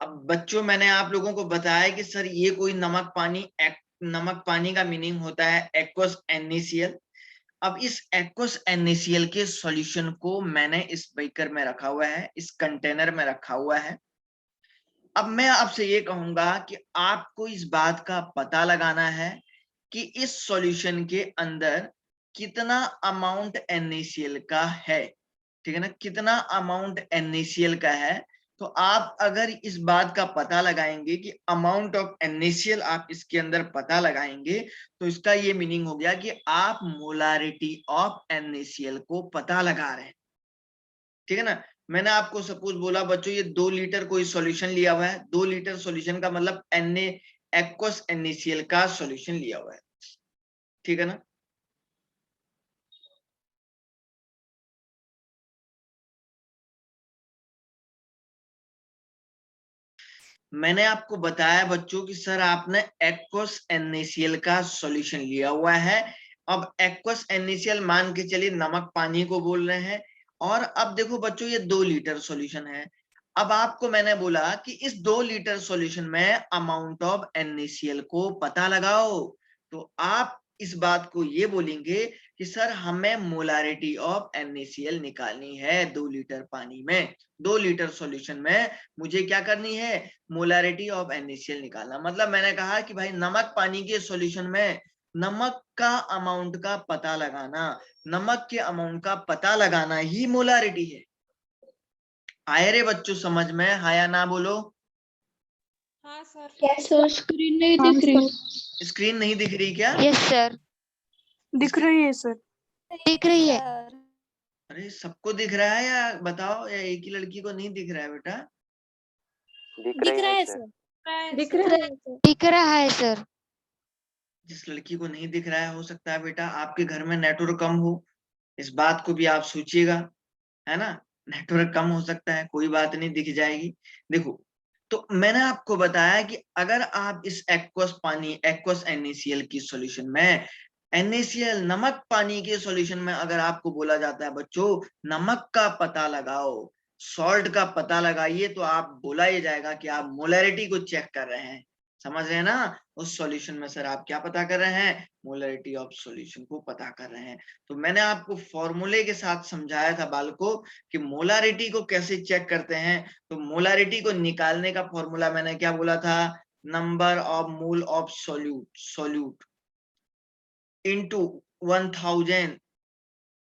अब बच्चों मैंने आप लोगों को बताया कि सर ये कोई नमक पानी का मीनिंग होता है एक्वस NaCl। अब इस एक्वस NaCl के सॉल्यूशन को मैंने इस बीकर में रखा हुआ है, इस कंटेनर में रखा हुआ है। अब मैं आपसे ये कहूंगा कि आपको इस बात का पता लगाना है कि इस सॉल्यूशन के अंदर कितना अमाउंट NaCl का है, ठीक है ना, कितना अमाउंट NaCl का है। तो आप अगर इस बात का पता लगाएंगे कि अमाउंट ऑफ NaCl आप इसके अंदर पता लगाएंगे, तो इसका ये मीनिंग हो गया कि आप मोलारिटी ऑफ NaCl को पता लगा रहे हैं, ठीक है ना। मैंने आपको सपोज बोला बच्चों ये 2 लीटर कोई सॉल्यूशन लिया हुआ है, 2 लीटर सॉल्यूशन का मतलब एक्वस NaCl का सॉल्यूशन लिया हुआ है, ठीक है ना। मैंने आपको बताया बच्चों कि सर आपने एक्वस NaCl का सॉल्यूशन लिया हुआ है। अब एक्वस NaCl मान के चलिए नमक पानी को बोल रहे हैं, और अब देखो बच्चों ये 2 लीटर सॉल्यूशन है। अब आपको मैंने बोला कि इस 2 लीटर सॉल्यूशन में अमाउंट ऑफ NaCl को पता लगाओ, तो आप इस बात को ये बोलेंगे कि सर हमें मोलारिटी ऑफ NaCl निकालनी है 2 लीटर पानी में, 2 लीटर सॉल्यूशन में मुझे क्या करनी है, मोलारिटी ऑफ NaCl निकालना। मतलब मैंने कहा कि भाई नमक पानी के सॉल्यूशन में नमक का अमाउंट का पता लगाना, नमक के अमाउंट का पता लगाना ही मोलारिटी है। आए रे बच्चों समझ में, हाँ या ना बोलो। हाँ सर। Yes sir. स्क्रीन नहीं दिख रही। स्क्रीन नहीं दिख रही क्या? Yes sir. दिख रही है सर। दिख रही है। अरे सबको दिख रहा है या बताओ, या एक ही लड़की को नहीं दिख रहा है बेटा? दिख रहा है सर। दिख रहा है सर। दिख रहा है सर। जिस लड़की को नहीं दिख रहा है, हो सकता है बेटा आपके घर में नेटवर्क कम हो, इस बात को भी आप सोचिएगा, है ना। नेटवर्क कम हो सकता है, कोई बात नहीं, दिख जाएगी। देखो, तो मैंने आपको बताया कि अगर आप इस एक्वस NaCl की सॉल्यूशन में NaCl नमक पानी के सॉल्यूशन में अगर आपको बोला जाता है बच्चों नमक का पता लगाओ, सॉल्ट का पता लगाइए, तो आप बोला ही जाएगा कि आप मोलैरिटी को चेक कर रहे हैं। समझ रहे हैं ना, उस सॉल्यूशन में सर आप क्या पता कर रहे हैं, मोलैरिटी ऑफ सॉल्यूशन को पता कर रहे हैं। तो मैंने आपको फॉर्मूले के साथ समझाया था बालकों कि मोलारिटी को कैसे चेक करते हैं। तो मोलारिटी को निकालने का फॉर्मूला मैंने क्या बोला था, number of mole of solute into 1000,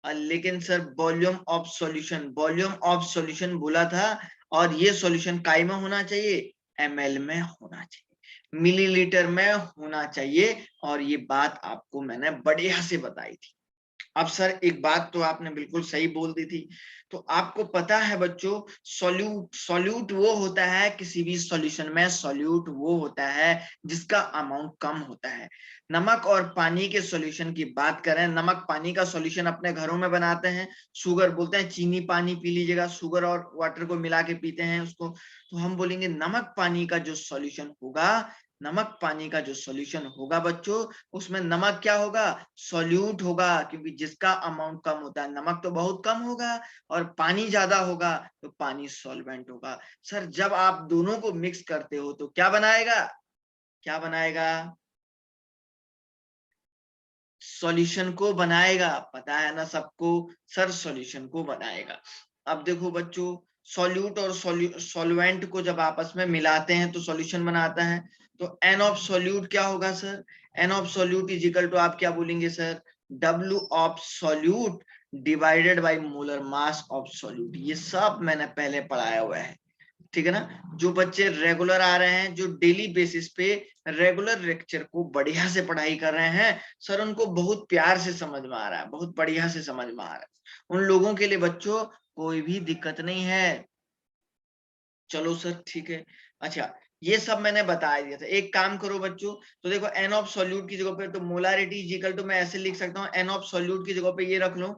लेकिन सर वॉल्यूम ऑफ सॉल्यूशन बोला था, और ये सॉल्यूशन काय में होना चाहिए, ml में होना चाहिए, मिलीलीटर में होना चाहिए। और ये बात आपको मैंने बढ़िया से बताई थी। अब सर एक बात तो आपने बिल्कुल सही बोल दी थी। तो आपको पता है बच्चों सॉल्यूट वो होता है, किसी भी सॉल्यूशन में सॉल्यूट वो होता है जिसका अमाउंट कम होता है। नमक और पानी के सॉल्यूशन की बात करें, नमक पानी का सॉल्यूशन अपने घरों में बनाते हैं, शुगर बोलते हैं चीनी पानी पी लीजिएगा, शुगर और वाटर को मिला के पीते हैं उसको। तो हम बोलेंगे नमक पानी का जो सॉल्यूशन होगा, नमक पानी का जो सॉल्यूशन होगा बच्चों, उसमें नमक क्या होगा, सॉल्यूट होगा, क्योंकि जिसका अमाउंट कम होता है, नमक तो बहुत कम होगा और पानी ज्यादा होगा, तो पानी सॉल्वेंट होगा। सर जब आप दोनों को मिक्स करते हो तो क्या बनाएगा, क्या बनाएगा, सॉल्यूशन को बनाएगा। पता है ना सबको, सर सॉल्यूशन को बनाएगा। अब देखो बच्चों, सॉल्यूट और सॉल्वेंट को जब आपस में मिलाते हैं तो सॉल्यूशन बनाता है। तो एन ऑफ सॉल्यूट क्या होगा sir, n of solute is equal to, आप क्या बोलेंगे sir, W of solute divided by molar mass of solute. ये सब मैंने पहले पढ़ाया हुआ है, ठीक है ना। जो बच्चे रेगुलर आ रहे हैं, जो डेली बेसिस पे रेगुलर लेक्चर को बढ़िया से पढ़ाई कर रहे हैं, सर उनको बहुत प्यार से समझ में आ रहा है, बहुत बढ़िया से समझ में आ रहा है। उन लोगों के लिए बच्चों कोई भी दिक्कत नहीं है। चलो सर ठीक है। अच्छा, ये सब मैंने बता दिया था। एक काम करो बच्चों, तो देखो एन ऑफ सॉल्यूट की जगह पे तो मोलारिटी इज इक्वल टू, मैं ऐसे लिख सकता हूँ, एन ऑफ सॉल्यूट की जगह पे ये रख लो,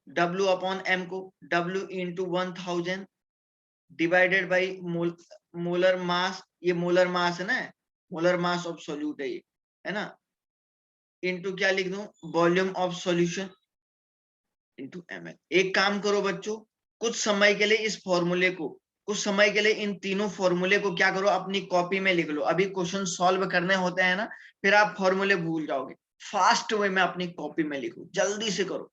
W अपॉन M को W into 1000 divided by molar mass, ये मोलर मास है ना, मोलर मास ऑफ सॉल्यूट है ये, है ना, इनटू क्या लिख दूं, volume of solution into ml। एक काम करो बच्चों, कुछ समय के लिए इस फॉर्मूले को कुछ समय के लिए इन तीनों फॉर्मूले को क्या करो, अपनी कॉपी में लिख लो। अभी क्वेश्चन सॉल्व करने होते हैं ना, फिर आप फॉर्मूले भूल जाओगे। फास्ट वे में अपनी कॉपी में लिखो, जल्दी से करो,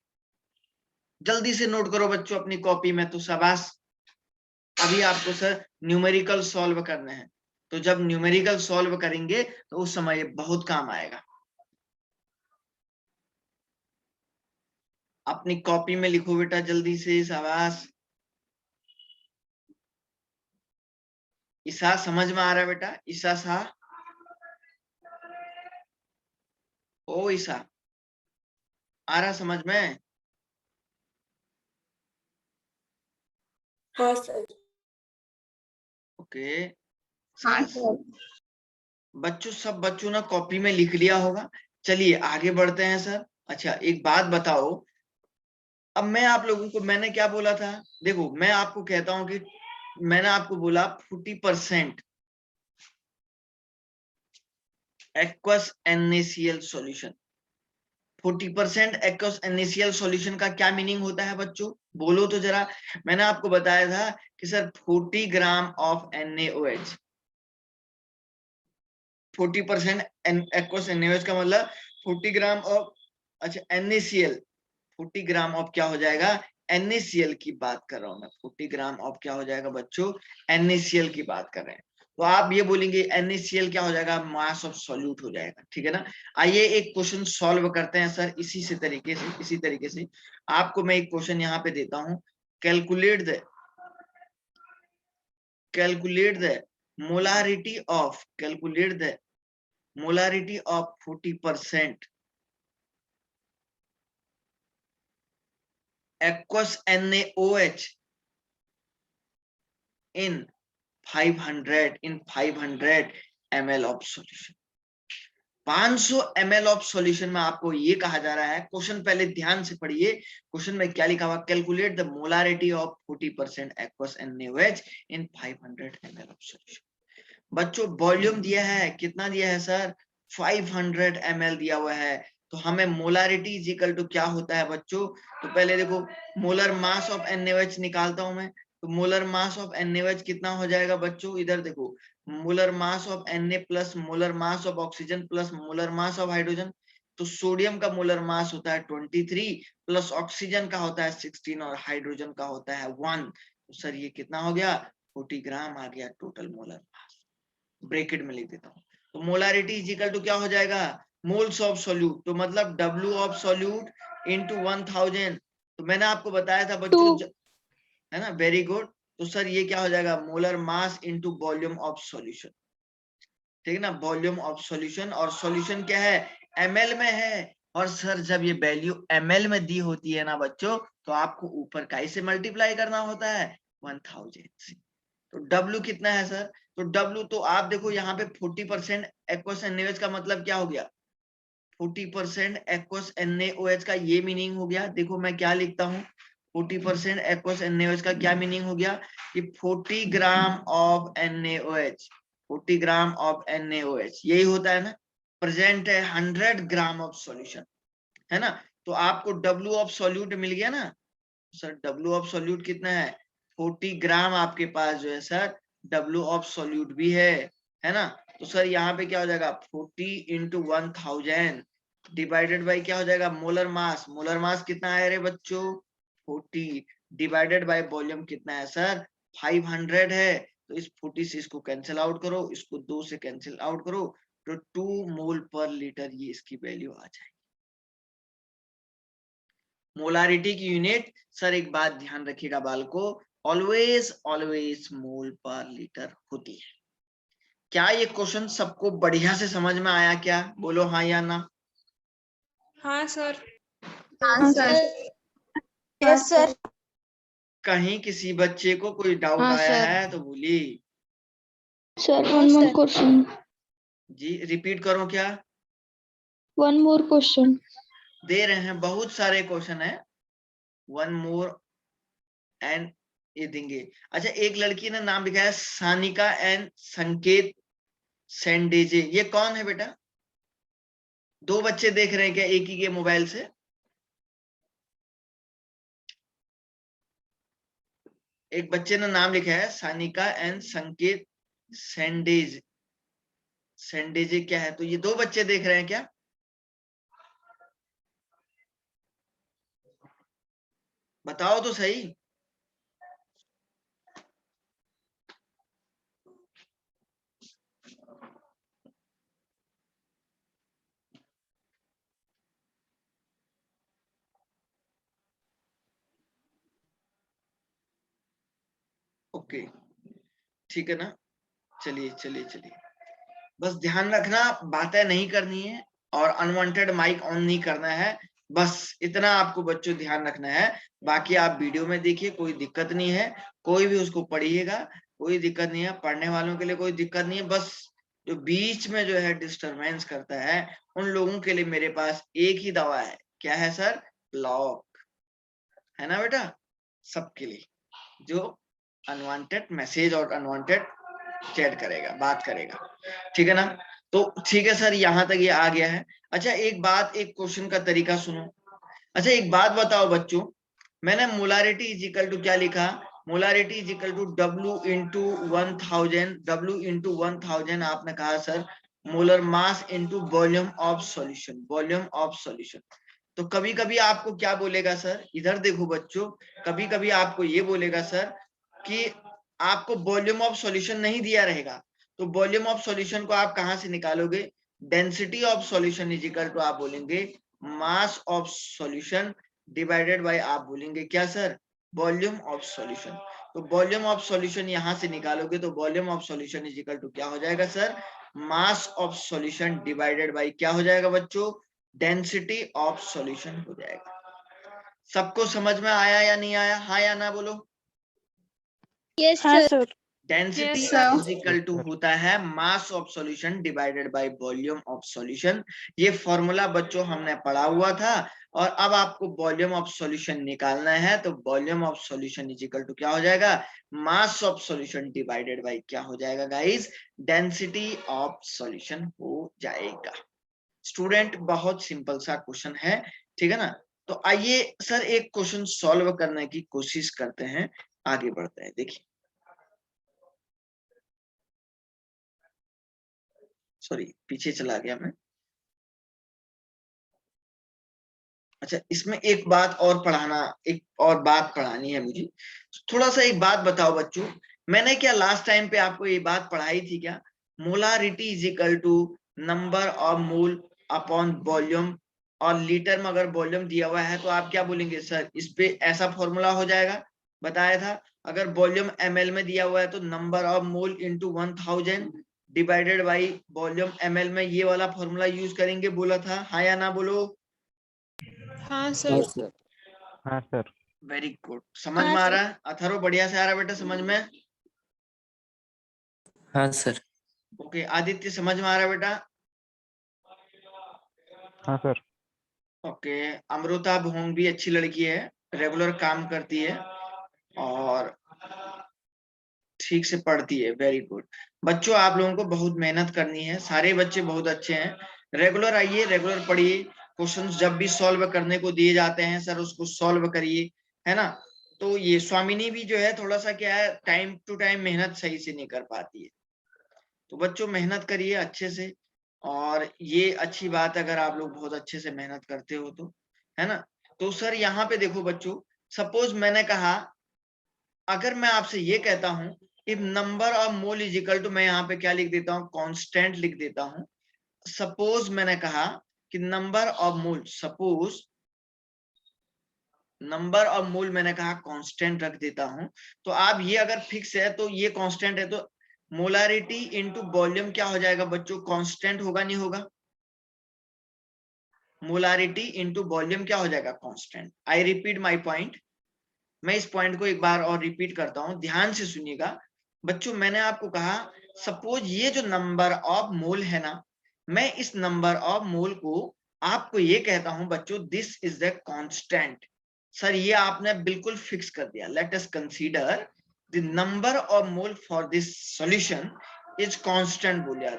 जल्दी से नोट करो बच्चों अपनी कॉपी में। तो शाबाश, अभी आपको सर न्यूमेरिकल सॉल्व करने हैं, तो जब न्यूमेरिकल सॉल्व करेंगे तो उस समय बहुत काम आएगा। अपनी कॉपी में लिखो बेटा जल्दी से, शाबाश। ईसा समझ में आ रहा है बेटा? ईसा शाह, ओ ईसा, आ रहा समझ में? हाँ सर। ओके, हाँ शाबाश। सर। बच्चों, सब बच्चों ने कॉपी में लिख लिया होगा। चलिए आगे बढ़ते हैं सर। अच्छा एक बात बताओ, अब मैं आप लोगों को, मैंने क्या बोला था? देखो मैं आपको कहता हूं कि मैंने आपको बोला 40% aqueous NaCl solution. 40% aqueous NaCl solution का क्या मीनिंग होता है बच्चों? बोलो तो जरा। मैंने आपको बताया था कि sir 40 gram of NaOH, 40% aqueous NaOH का मतलब 40 ग्राम ऑफ, अच्छा NaCl, 40 ग्राम ऑफ क्या हो जाएगा? NaCl की बात कर रहा हूं मैं। 40 ग्राम ऑफ क्या हो जाएगा बच्चों? NaCl की बात कर रहे हैं। तो आप ये बोलेंगे NaCl क्या हो जाएगा? मास ऑफ सॉल्यूट हो जाएगा, ठीक है ना। आइए एक क्वेश्चन सॉल्व करते हैं सर, इसी तरीके से आपको मैं एक क्वेश्चन यहाँ पे देता हूँ। Calculate the molarity of 40% aqueous NaOH in 500 ml of solution। 500 ml of solution में आपको ये कहा जा रहा है, क्वेश्चन पहले ध्यान से पढ़िए। क्वेश्चन में क्या लिखा हुआ? Calculate the molarity of 40% aqueous NaOH in 500 ml of solution. बच्चों वॉल्यूम दिया है, कितना दिया है सर? 500 ml दिया हुआ है। तो हमें मोलारिटी इज इक्वल टू क्या होता है बच्चों? तो पहले देखो, मोलर मास ऑफ NaOH निकालता हूं मैं। तो मोलर मास ऑफ NaOH कितना हो जाएगा बच्चों? इधर देखो, molar mass of Na plus molar mass of oxygen plus molar mass of hydrogen. तो सोडियम का मोलर मास होता है 23 प्लस ऑक्सीजन का होता है 16 और हाइड्रोजन का होता है 1। तो सर ये कितना हो गया? 40 ग्राम आ गया टोटल मोलर मास। ब्रैकेट में लिख देता हूँ। तो मोलारिटी इज इक्वल टू क्या हो जाएगा? मोल्स ऑफ सोल्यूट, तो मतलब W ऑफ सोल्यूट इंटू 1000। तो मैंने आपको बताया था बच्चों, है ना, वेरी गुड। तो सर ये क्या हो जाएगा? Molar mass into volume of solution, ठीक है ना, वॉल्यूम ऑफ सॉल्यूशन। और सॉल्यूशन क्या है? ml में है। और सर जब ये वैल्यू ml में दी होती है ना बच्चों, तो आपको ऊपर का इसे मल्टीप्लाई करना होता है 1000 से। तो W कितना है सर? तो W तो आप देखो यहाँ पे 40% एक्वस NaOH का मतलब क्या हो गया? 40% एक्वस NaOH का ये मीनिंग हो गया। देखो मैं क्या लिखता हूँ, 40% एक्वस NaOH का क्या मीनिंग हो गया? कि 40 gram of NaOH, 40 gram of NaOH यही होता है ना। प्रेजेंट है 100 ग्राम ऑफ सॉल्यूशन, है ना। तो आपको W ऑफ सॉल्यूट मिल गया ना। सर W ऑफ सॉल्यूट कितना है? 40 ग्राम आपके पास जो है सर W ऑफ सॉल्यूट भी है ना। तो सर यहाँ पे क्या हो जाएगा? 40 इंटू 1000 डिवाइडेड बाई क्या हो जाएगा? Molar mass. मोलर मास कितना है रे बच्चों? 40 डिवाइडेड बाय वॉल्यूम कितना है सर? 500 है। तो इस 40 से इसको कैंसिल आउट करो, इसको 2 से कैंसिल आउट करो, तो 2 मोल पर लीटर ये इसकी वैल्यू आ जाएगी। मोलारिटी की यूनिट सर एक बात ध्यान रखिएगा बालको, ऑलवेज मोल पर लीटर होती है। क्या ये क्वेश्चन सबको बढ़िया से समझ में आया क्या? बोलो हाँ या ना। हाँ सर। हाँ सर। Yes sir. कहीं किसी बच्चे को कोई डाउट हाँ आया सर। है तो बोलिए सर वन मोर क्वेश्चन। जी। रिपीट करो क्या? One more question. दे रहे हैं, बहुत सारे क्वेश्चन है, वन मोर एंड ये देंगे। अच्छा एक लड़की ने नाम लिखा है सानिका एंड संकेत सेंडेजे, ये कौन है बेटा? 2 बच्चे देख रहे हैं क्या एक ही के मोबाइल से? एक बच्चे ने नाम लिखा है सानिका एंड संकेत सेंडेज। सेंडेजे क्या है? तो ये दो बच्चे देख रहे हैं क्या? बताओ तो सही। ओके, ठीक है ना? चलिए चलिए चलिए, बस ध्यान रखना बातें नहीं करनी है और अनवांटेड माइक ऑन नहीं करना है, बस इतना आपको बच्चों ध्यान रखना है। बाकी आप वीडियो में देखिए, कोई दिक्कत नहीं है, कोई भी उसको पढ़िएगा, कोई दिक्कत नहीं है, पढ़ने वालों के लिए कोई दिक्कत नहीं है। बस जो बीच में जो है डिस्टरबेंस करता है उन लोगों के लिए मेरे पास एक ही दवा है। क्या है सर? ब्लॉक, है ना बेटा? सबके लिए जो अनवांटेड मैसेज और अनवांटेड चैट करेगा, बात करेगा, ठीक है ना? तो ठीक है सर, यहाँ तक ये आ गया है। अच्छा एक बात, एक क्वेश्चन का तरीका सुनो। अच्छा एक बात बताओ बच्चों, मैंने मोलारिटी इज इक्वल टू क्या लिखा? Molarity is equal to W into 1000, W into 1000 आपने कहा sir molar mass into volume of solution, volume of solution. तो कभी कभी आपको क्या बोलेगा सर, इधर देखो बच्चों, कभी कभी आपको ये बोलेगा सर कि आपको वॉल्यूम ऑफ सॉल्यूशन नहीं दिया रहेगा, तो वॉल्यूम ऑफ सॉल्यूशन को आप कहां से निकालोगे? Density of solution is equal to आप बोलेंगे mass of solution divided by आप बोलेंगे क्या सर? Volume of solution. तो वॉल्यूम ऑफ सॉल्यूशन यहां से निकालोगे तो volume of solution is equal to क्या हो जाएगा sir? Mass of solution divided by क्या हो जाएगा बच्चों? डेंसिटी ऑफ सॉल्यूशन हो जाएगा। सबको समझ में आया या नहीं आया? हाँ या ना बोलो। Yes, sir. Density Yes, sir. Is equal to होता है mass of solution divided by volume of solution. ये फॉर्मूला बच्चों हमने पढ़ा हुआ था, और अब आपको वॉल्यूम ऑफ सॉल्यूशन निकालना है, तो volume of solution is equal to क्या हो जाएगा? Mass of solution divided by क्या हो जाएगा गाइस? डेंसिटी ऑफ सॉल्यूशन हो जाएगा। स्टूडेंट बहुत सिंपल सा क्वेश्चन है, ठीक है ना? तो आइए सर एक क्वेश्चन सॉल्व करने की कोशिश करते हैं, आगे बढ़ते हैं। देखिए, सॉरी पीछे चला गया मैं। अच्छा इसमें एक बात और पढ़ाना, एक और बात पढ़ानी है मुझे। थोड़ा सा एक बात बताओ बच्चों, मैंने क्या लास्ट टाइम पे आपको ये बात पढ़ाई थी क्या? Molarity is equal to number of mole upon volume, और लीटर में अगर वॉल्यूम दिया हुआ है तो आप क्या बोलेंगे सर? इस पे ऐसा फॉर्मूला हो जाएगा, बताया था। अगर वॉल्यूम ml में दिया हुआ है तो number of mole into 1000 divided by volume ml में ये वाला फॉर्मूला यूज करेंगे, बोला था। हाँ या ना बोलो? हाँ सर। हाँ सर। वेरी गुड, समझ में आ रहा है? अथर्व बढ़िया से आ रहा है बेटा समझ में? हाँ सर। ओके, आदित्य समझ में आ रहा है बेटा? हाँ सर। ओके, अमृता भोंग भी अच्छी लड़की है, रेगुलर काम करती है और ठीक से पढ़ती है। वेरी गुड बच्चों, आप लोगों को बहुत मेहनत करनी है, सारे बच्चे बहुत अच्छे हैं। रेगुलर आइए, रेगुलर पढ़िए, क्वेश्चंस जब भी सॉल्व करने को दिए जाते हैं सर उसको सॉल्व करिए, है ना? तो ये स्वामिनी भी जो है थोड़ा सा क्या है, टाइम टू टाइम मेहनत सही से नहीं कर पाती है, तो बच्चों मेहनत करिए अच्छे से। और ये अच्छी बात है अगर आप लोग बहुत अच्छे से मेहनत करते हो तो, है ना? तो सर यहाँ पे देखो बच्चों, सपोज मैंने कहा, अगर मैं आपसे ये कहता हूं if number of mole is equal to, मैं यहाँ पे क्या लिख देता हूँ? कांस्टेंट लिख देता हूँ। सपोज मैंने कहा कि number of mole, suppose number of मोल मैंने कहा कांस्टेंट रख देता हूं, तो आप ये अगर फिक्स है तो ये कांस्टेंट है, तो मोलारिटी इंटू वॉल्यूम क्या हो जाएगा बच्चों? कांस्टेंट होगा नहीं होगा? मोलारिटी इंटू वॉल्यूम क्या हो जाएगा? Constant. I repeat my point, मैं इस पॉइंट को एक बार और रिपीट करता हूं, ध्यान से सुनिएगा बच्चों। मैंने आपको कहा सपोज ये जो नंबर ऑफ मोल है ना, मैं इस नंबर ऑफ मोल को आपको ये कहता हूं बच्चों this is the constant. Sir ये आपने बिल्कुल फिक्स कर दिया। Let us consider the number of mole for this solution is constant बोलिए।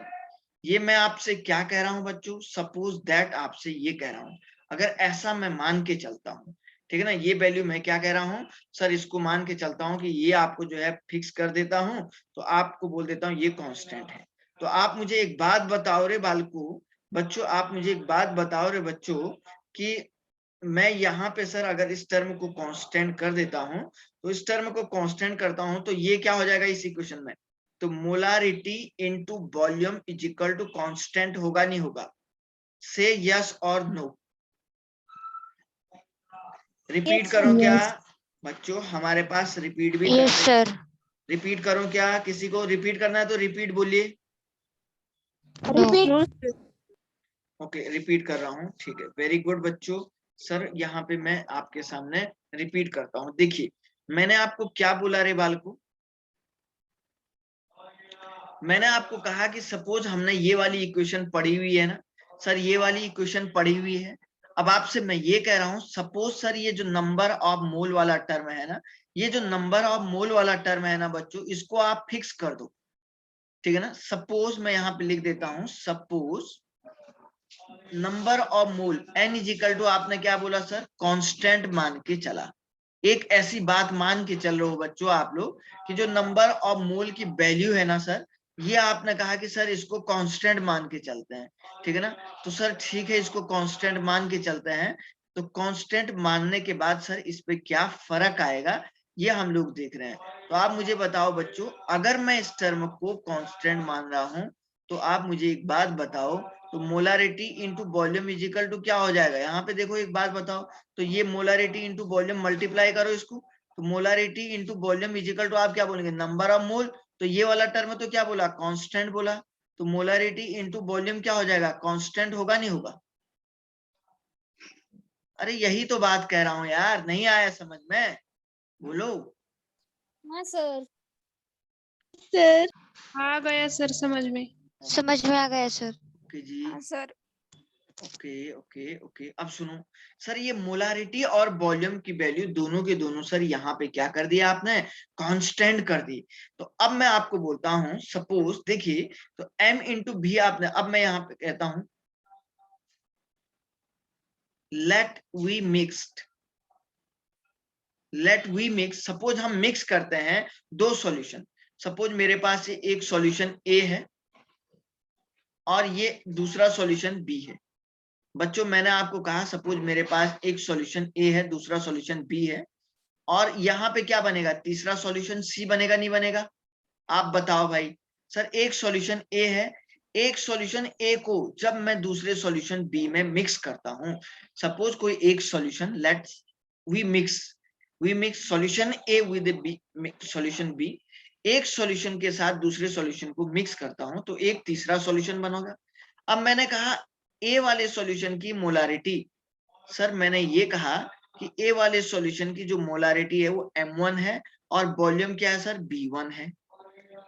ये मैं आपसे क्या कह रहा हूं बच्चों? सपोज दैट आपसे ये कह रहा हूं, अगर ऐसा मैं मान के चलता हूं ठीक है ना। ये वैल्यू मैं क्या कह रहा हूँ सर, इसको मान के चलता हूँ कि ये आपको जो है फिक्स कर देता हूँ, तो आपको बोल देता हूँ ये कांस्टेंट है। तो आप मुझे एक बात बताओ रे बालको, बच्चों आप मुझे एक बात बताओ रे बच्चों कि मैं यहाँ पे सर अगर इस टर्म को कांस्टेंट कर देता हूँ, तो इस टर्म को कांस्टेंट करता हूँ तो ये क्या हो जाएगा इस इक्वेशन में, तो molarity into volume is equal to constant होगा नहीं होगा? से यस और नो। रिपीट करो क्या बच्चों, हमारे पास रिपीट भी यस सर। रिपीट करो क्या, किसी को रिपीट करना है तो रिपीट बोलिए। नो ओके रिपीट कर रहा हूँ, ठीक है, वेरी गुड बच्चों। सर यहाँ पे मैं आपके सामने रिपीट करता हूँ। देखिए मैंने आपको क्या बोला रे बालको, मैंने आपको कहा कि सपोज हमने ये वाली इक्वेशन पढ़ी हुई है ना सर, ये वाली इक्वेशन पढ़ी हुई है। अब आपसे मैं ये कह रहा हूँ सपोज सर ये जो नंबर ऑफ मोल वाला टर्म है ना, ये जो नंबर ऑफ मोल वाला टर्म है ना बच्चों, इसको आप फिक्स कर दो, ठीक है ना। सपोज मैं यहाँ पे लिख देता हूँ, suppose number of mole n is equal to, आपने क्या बोला सर, कांस्टेंट मान के चला। एक ऐसी बात मान के चल रहे हो बच्चों आप लोग कि जो नंबर ऑफ मोल की वैल्यू है ना सर, ये आपने कहा कि सर इसको कांस्टेंट मान के चलते हैं, ठीक है ना। तो सर ठीक है, इसको कांस्टेंट मान के चलते हैं, तो कांस्टेंट मानने के बाद सर इस पे क्या फर्क आएगा ये हम लोग देख रहे हैं। तो आप मुझे बताओ बच्चों, अगर मैं इस टर्म को कांस्टेंट मान रहा हूं तो आप मुझे एक बात बताओ, तो molarity into volume is equal to क्या हो जाएगा। यहाँ पे देखो एक बात बताओ, तो ये मोलारिटी इंटू वॉल्यूम मल्टीप्लाई करो इसको, तो molarity into volume is equal to आप क्या बोलेंगे, नंबर ऑफ मोल। तो ये वाला टर्म तो क्या बोला, कांस्टेंट बोला, तो मोलारिटी इंटू वॉल्यूम क्या हो जाएगा, कांस्टेंट होगा नहीं होगा? अरे यही तो बात कह रहा हूं यार, नहीं आया समझ में, बोलो। हाँ सर। सर आ गया सर समझ में आ गया सर। ओके जी, हाँ सर। Okay okay okay. अब सुनो सर, ये मोलारिटी और वॉल्यूम की वैल्यू दोनों के दोनों सर यहाँ पे क्या कर दिया आपने, कांस्टेंट कर दी। तो अब मैं आपको बोलता हूं सपोज, देखिए तो m इंटू भी आपने, अब मैं यहाँ पे कहता हूं लेट वी मिक्स, सपोज हम मिक्स करते हैं दो सॉल्यूशन। सपोज मेरे पास ये एक सॉल्यूशन ए है और ये दूसरा सॉल्यूशन बी है। बच्चों मैंने आपको कहा सपोज मेरे पास एक सॉल्यूशन ए है, दूसरा सॉल्यूशन बी है, और यहाँ पे क्या बनेगा, तीसरा सॉल्यूशन सी बनेगा नहीं बनेगा? आप बताओ भाई। सर एक सॉल्यूशन ए है, एक सॉल्यूशन ए को जब मैं दूसरे सॉल्यूशन बी में मिक्स करता हूं, सपोज कोई एक solution, let's we mix solution A with B, solution B, एक सॉल्यूशन के साथ दूसरे सॉल्यूशन को मिक्स करता हूं तो एक तीसरा सॉल्यूशन बनेगा। अब मैंने कहा ए वाले सॉल्यूशन की मोलारिटी, सर मैंने ये कहा कि ए वाले सॉल्यूशन की जो मोलारिटी है वो m1 है और वॉल्यूम क्या है सर, b1 है।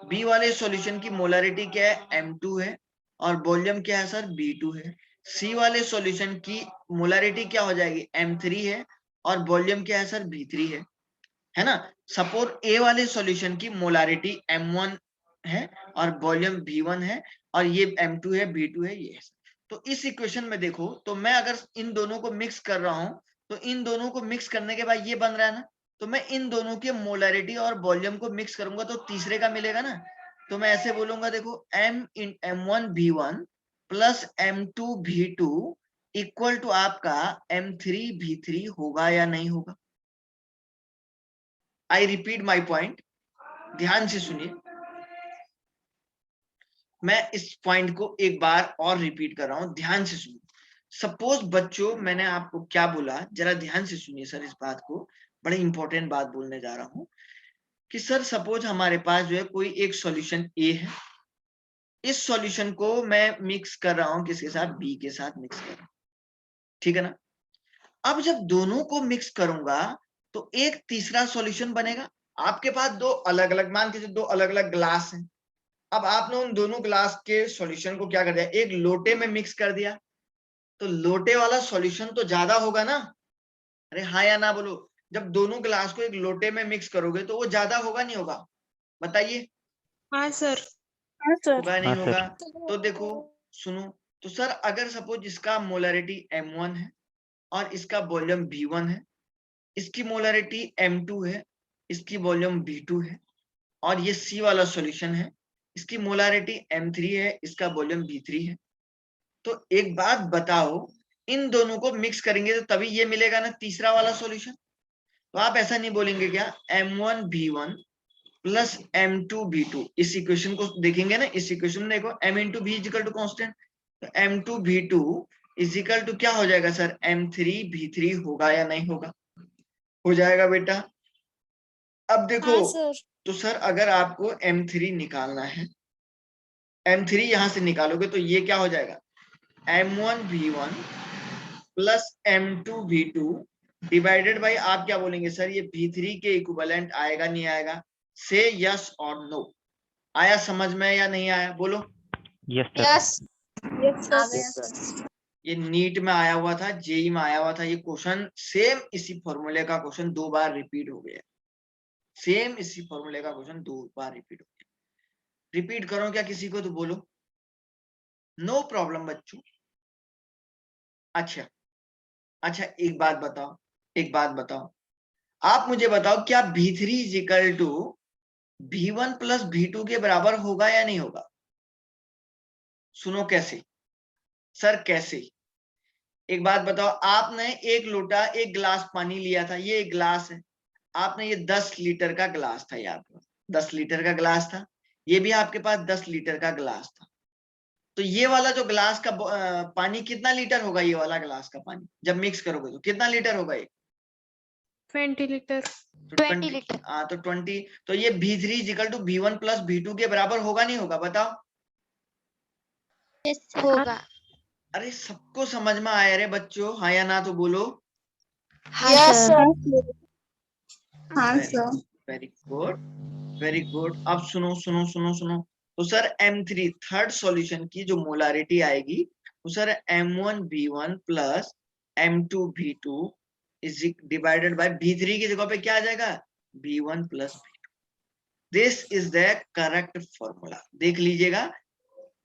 बी वाले सॉल्यूशन की मोलारिटी क्या है, m2 है और वॉल्यूम क्या है सर, b2 है। सी वाले सॉल्यूशन की मोलारिटी क्या हो जाएगी, m3 है और वॉल्यूम क्या है सर, b3 है ना। सपोज ए वाले सॉल्यूशन की मोलारिटी m1 है और वॉल्यूम b1 है और ये m2 है, b2 है, ये है। तो इस इक्वेशन में देखो, तो मैं अगर इन दोनों को मिक्स कर रहा हूं, तो इन दोनों को मिक्स करने के बाद ये बन रहा है ना, तो मैं इन दोनों के मोलारिटी और वॉल्यूम को मिक्स करूंगा तो तीसरे का मिलेगा ना। तो मैं ऐसे बोलूंगा, देखो m1 v1 plus m2 v2 equal to आपका m3 v3 होगा या नहीं होगा? आई रिपीट माई पॉइंट, ध्यान से सुनिए, मैं इस पॉइंट को एक बार और रिपीट कर रहा हूं, ध्यान से सुनिए। सपोज बच्चों मैंने आपको क्या बोला, जरा ध्यान से सुनिए सर, इस बात को बड़ी इंपॉर्टेंट बात बोलने जा रहा हूं कि सर सपोज हमारे पास जो है कोई एक सॉल्यूशन ए है, इस सॉल्यूशन को मैं मिक्स कर रहा हूं किसके साथ, बी के साथ मिक्स कर रहा हूं, ठीक है ना। अब जब दोनों को मिक्स करूंगा तो एक तीसरा सॉल्यूशन बनेगा। आपके पास दो अलग अलग, मान के दो अलग अलग ग्लास हैं, अब आपने उन दोनों ग्लास के सॉल्यूशन को क्या कर दिया, एक लोटे में मिक्स कर दिया, तो लोटे वाला सॉल्यूशन तो ज्यादा होगा ना। अरे हाँ या ना बोलो, जब दोनों ग्लास को एक लोटे में मिक्स करोगे तो वो ज्यादा होगा नहीं होगा, बताइए। हाँ सर। होगा नहीं हाँ होगा? सर। तो देखो सुनो, तो सर अगर सपोज इसका मोलरिटी m1 है और इसका वॉल्यूम v1 है, इसकी मोलरिटी M2 है, इसकी वॉल्यूम V2 है, और ये C वाला सॉल्यूशन है, इसकी मोलरिटी M3 है, इसका वॉल्यूम V3 है। तो एक बात बताओ, इन दोनों को मिक्स करेंगे तो तभी ये मिलेगा ना तीसरा वाला सॉल्यूशन। तो आप ऐसा नहीं बोलेंगे क्या M1V1 प्लस M2V2, इस इक्वेशन को देखेंगे ना, इस इक्वेशन में देखो M into V is equal to constant, तो M2V2 इजिकल टू क्या हो जाएगा सर, M3V3 होगा या नहीं होगा? हो जाएगा बेटा। अब देखो हाँ सर। तो सर अगर आपको M3 निकालना है, M3 यहां से निकालोगे तो ये क्या हो जाएगा, M1V1 plus M2V2 divided by, आप क्या बोलेंगे सर, ये V3 के इक्विवेलेंट आएगा नहीं आएगा? से यस और नो। आया समझ में या नहीं आया, बोलो। Yes sir. Yes sir. ये नीट में आया हुआ था, जेई में आया हुआ था, ये क्वेश्चन सेम इसी फॉर्मूले का क्वेश्चन 2 बार रिपीट हो गया। सेम इसी फॉर्मूले का क्वेश्चन 2 बार रिपीट हो गया। रिपीट करो क्या किसी को तो बोलो, नो प्रॉब्लम बच्चों। अच्छा अच्छा, एक बात बताओ, एक बात बताओ, आप मुझे बताओ क्या V3 is equal to V1 plus V2 के बराबर होगा या नहीं होगा? सुनो कैसे सर, कैसे? एक बात बताओ, आपने एक लोटा एक गिलास पानी लिया था, ये एक गिलास है, आपने ये 10 लीटर का गिलास था, याद करो 10 लीटर का गिलास था, ये भी आपके पास 10 लीटर का गिलास था। तो ये वाला जो गिलास का पानी कितना लीटर होगा, ये वाला गिलास का पानी जब मिक्स करोगे तो कितना लीटर होगा ये? 20 लीटर। तो 20 लीटर। हाँ तो 20, तो ये V3 is equal to V1 plus V2 के बराबर होगा नहीं होगा, बताओ। होगा। अरे सबको समझ में आया रे बच्चों, हाँ या ना तो बोलो। Yes sir. हाँ sir. Very good, very good. अब सुनो सुनो सुनो सुनो, तो सर M3 थर्ड सॉल्यूशन की जो मोलारिटी आएगी वो sir M1V1 plus M2V2 is divided by V3 की जगह पे क्या आ जाएगा, V1 plus V2। This is the correct formula. देख लीजिएगा,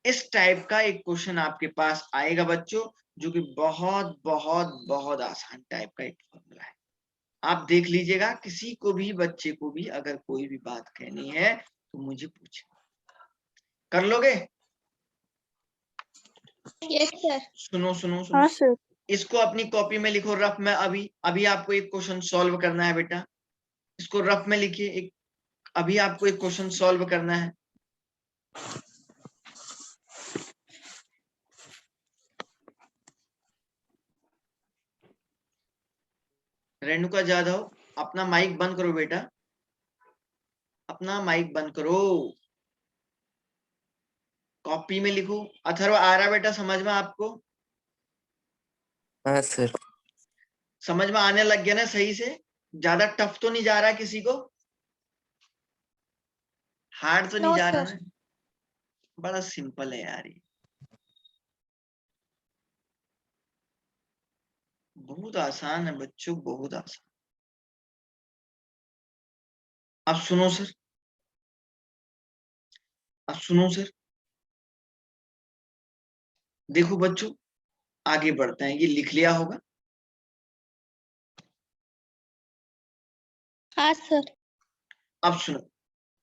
इस टाइप का एक क्वेश्चन आपके पास आएगा बच्चों, जो कि बहुत बहुत बहुत आसान टाइप का एक फॉर्मूला है। आप देख लीजिएगा, किसी को भी बच्चे को भी अगर कोई भी बात कहनी है तो मुझे पूछे, कर लोगे? Yes sir. सुनो सुनो सुनो, हाँ सर। इसको अपनी कॉपी में लिखो रफ में। अभी अभी आपको एक क्वेश्चन सॉल्व करना है बेटा, इसको रफ में लिखिए। एक अभी आपको एक क्वेश्चन सॉल्व करना है। रेणुका जाधव, अपना माइक बंद करो बेटा, अपना माइक बंद करो, कॉपी में लिखो। अथर्व आ रहा बेटा समझ में आपको? हाँ सर। समझ में आने लग गया ना सही से? ज्यादा टफ तो नहीं जा रहा है किसी को? हार्ड तो नहीं जा रहा ना? बड़ा सिंपल है यार ये, बहुत आसान है बच्चों, बहुत आसान। अब सुनो सर, अब सुनो सर, देखो बच्चों आगे बढ़ते हैं, ये लिख लिया होगा। हाँ सर। अब सुनो,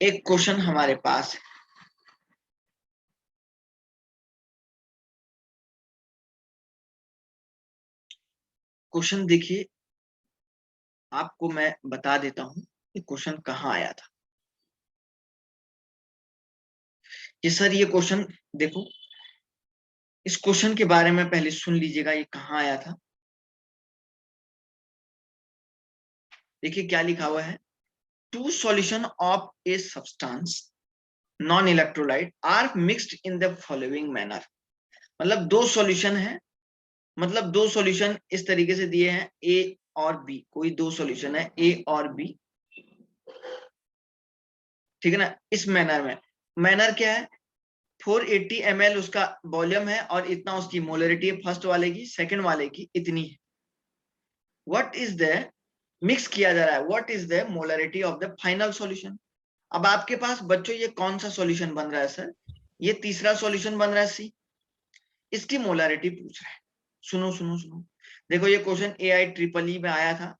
एक क्वेश्चन हमारे पास है, क्वेश्चन देखिए, आपको मैं बता देता हूं कि क्वेश्चन कहाँ आया था। ये सर ये क्वेश्चन देखो, इस क्वेश्चन के बारे में पहले सुन लीजिएगा, ये कहाँ आया था। देखिए क्या लिखा हुआ है, two solution of a substance non electrolyte are mixed in the following manner. मतलब दो सॉल्यूशन है, मतलब दो सॉल्यूशन इस तरीके से दिए हैं, ए और बी, कोई दो सॉल्यूशन है ए और बी, ठीक है ना, इस मैनर में। मैनर क्या है, 480 ml उसका वॉल्यूम है और इतना उसकी मोलरिटी है, फर्स्ट वाले की, सेकंड वाले की इतनी है। व्हाट इज द, मिक्स किया जा रहा है, what is the molarity of the final solution. अब आपके पास बच्चों ये कौन सा सॉल्यूशन बन रहा है सर, ये तीसरा सॉल्यूशन बन रहा है सी, इसकी मोलरिटी पूछ रहा है। सुनो सुनो सुनो, देखो ये क्वेश्चन AI EEE में आया था,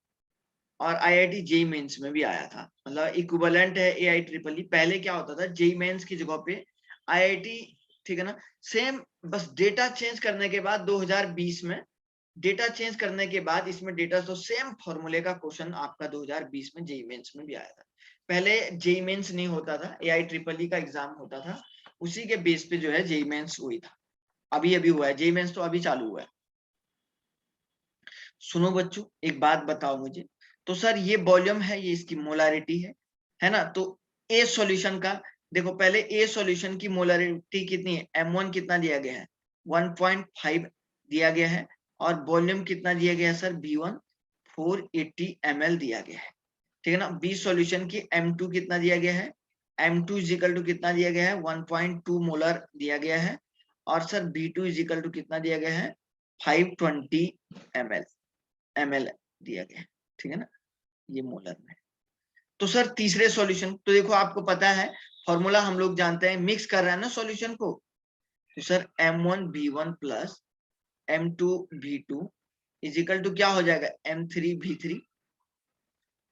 और IIT जेई मेंस में भी आया था, मतलब इक्विवेलेंट है AIEEE। पहले क्या होता था, जेई मेंस की जगह पे IIT, ठीक है ना, सेम, बस डेटा चेंज करने के बाद 2020 में डेटा चेंज करने के बाद इसमें डेटा तो सेम फॉर्मूले का क्वेश्चन आपका 2020 में जेई मेंस में भी आया था। पहले जेई मेंस नहीं होता था, AIEEE का एग्जाम होता था, उसी के बेस पे जो है जेई मेंस हुई था। अभी अभी हुआ है जेई मेंस, तो अभी चालू हुआ है। सुनो बच्चों, एक बात बताओ मुझे, तो सर ये वॉल्यूम है, ये इसकी मोलारिटी है ना। तो ए सॉल्यूशन का देखो, पहले ए सॉल्यूशन की मोलारिटी कितनी है, M1 कितना दिया गया है, 1.5 दिया गया है, और वॉल्यूम कितना दिया गया है सर, B1 480 ml दिया गया है, ठीक है ना। बी सॉल्यूशन की M2 कितना दिया गया है, M2 इजिकल टू कितना दिया गया है, 1.2 मोलर दिया गया है, और सर B2 इजिकल टू कितना दिया गया है, 520 ml दिया गया है, ठीक है ना, ये मोलर में। तो सर तीसरे सॉल्यूशन, तो देखो आपको पता है फॉर्मूला हम लोग जानते हैं, मिक्स कर रहे हैं ना सॉल्यूशन को, तो sir M1B1 plus M2B2 is equal to क्या हो जाएगा, M3B3।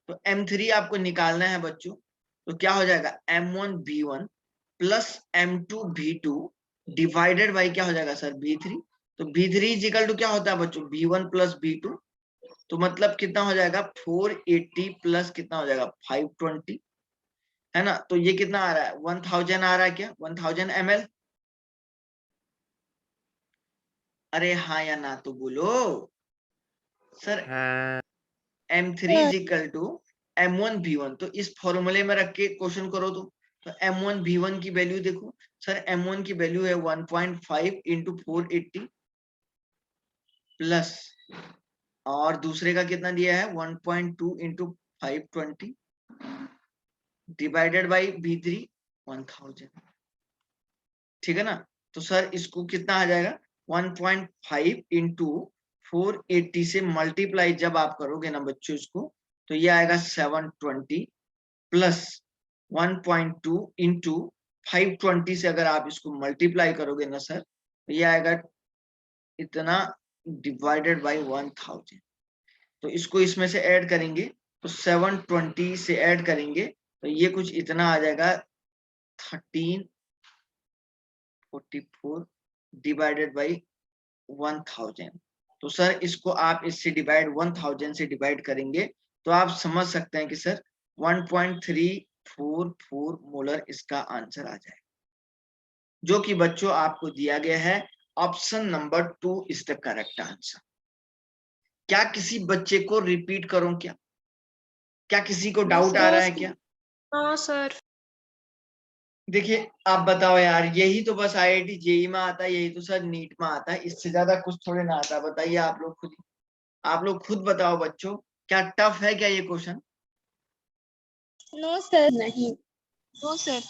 तो M3 आपको निकालना है बच्चों, तो क्या हो जाएगा, M1B1 plus M2B2 divided by क्या हो जाएगा सर, B3। तो B3 इजिकल टू क्या होता है बच्चों, B1 प्लस B2। तो मतलब कितना हो जाएगा, 480 प्लस कितना हो जाएगा, 520, है ना। तो ये कितना आ रहा है, 1000 आ रहा है क्या, 1000 ml। अरे हाँ या ना तो बोलो sir. M3 is equal to M1B1, तो इस फॉर्मूले में रख के क्वेश्चन करो तो M1B1 की वैल्यू देखो सर, M1 की वैल्यू है 1.5 इंटू 480 प्लस, और दूसरे का कितना दिया है, 1.2 इंटू 520 डिवाइडेड बाई B3 1000, ठीक है ना। तो सर इसको कितना आ जाएगा, 1.5 इंटू 480 से मल्टीप्लाई जब आप करोगे ना बच्चों इसको, तो ये आएगा 720 प्लस 1.2 इंटू 520 से अगर आप इसको मल्टीप्लाई करोगे ना सर, तो ये आएगा इतना डिवाइडेड बाई 1000। तो इसको इसमें से ऐड करेंगे, तो 720 से ऐड करेंगे तो ये कुछ इतना आ जाएगा 1344 डिवाइडेड बाई 1000। तो सर इसको आप इससे डिवाइड 1000 से डिवाइड करेंगे तो आप समझ सकते हैं कि सर 1.344 मोलर इसका आंसर आ जाए, जो कि बच्चों आपको दिया गया है। Option number 2 is the correct answer. क्या किसी बच्चे को रिपीट करूं क्या, क्या किसी को डाउट आ रहा है क्या? हाँ सर। देखिए आप बताओ यार, यही तो बस IIT जेई में आता है, यही तो सर नीट में आता है, इससे ज्यादा कुछ थोड़े ना आता। बताइए आप लोग खुद, आप लोग खुद बताओ बच्चों, क्या टफ है क्या ये क्वेश्चन? नो सर, नहीं। No sir.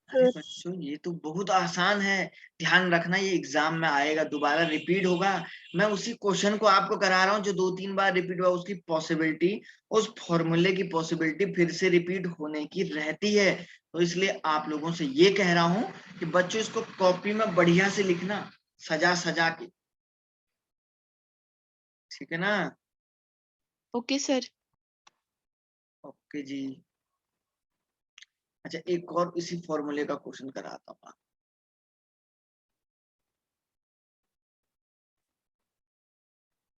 अरे बच्चों ये तो बहुत आसान है, ध्यान रखना ये एग्जाम में आएगा, दोबारा रिपीट होगा। मैं उसी क्वेश्चन को आपको करा रहा हूँ जो 2-3 बार रिपीट हुआ, उसकी पॉसिबिलिटी, उस फॉर्मूले की पॉसिबिलिटी फिर से रिपीट होने की रहती है। तो इसलिए आप लोगों से ये कह रहा हूँ कि बच्चों इसको कॉपी में बढ़िया से लिखना, सजा सजा के, ठीक है ना। Okay sir. ओके जी। अच्छा एक और इसी फॉर्मूले का क्वेश्चन कराता हूँ।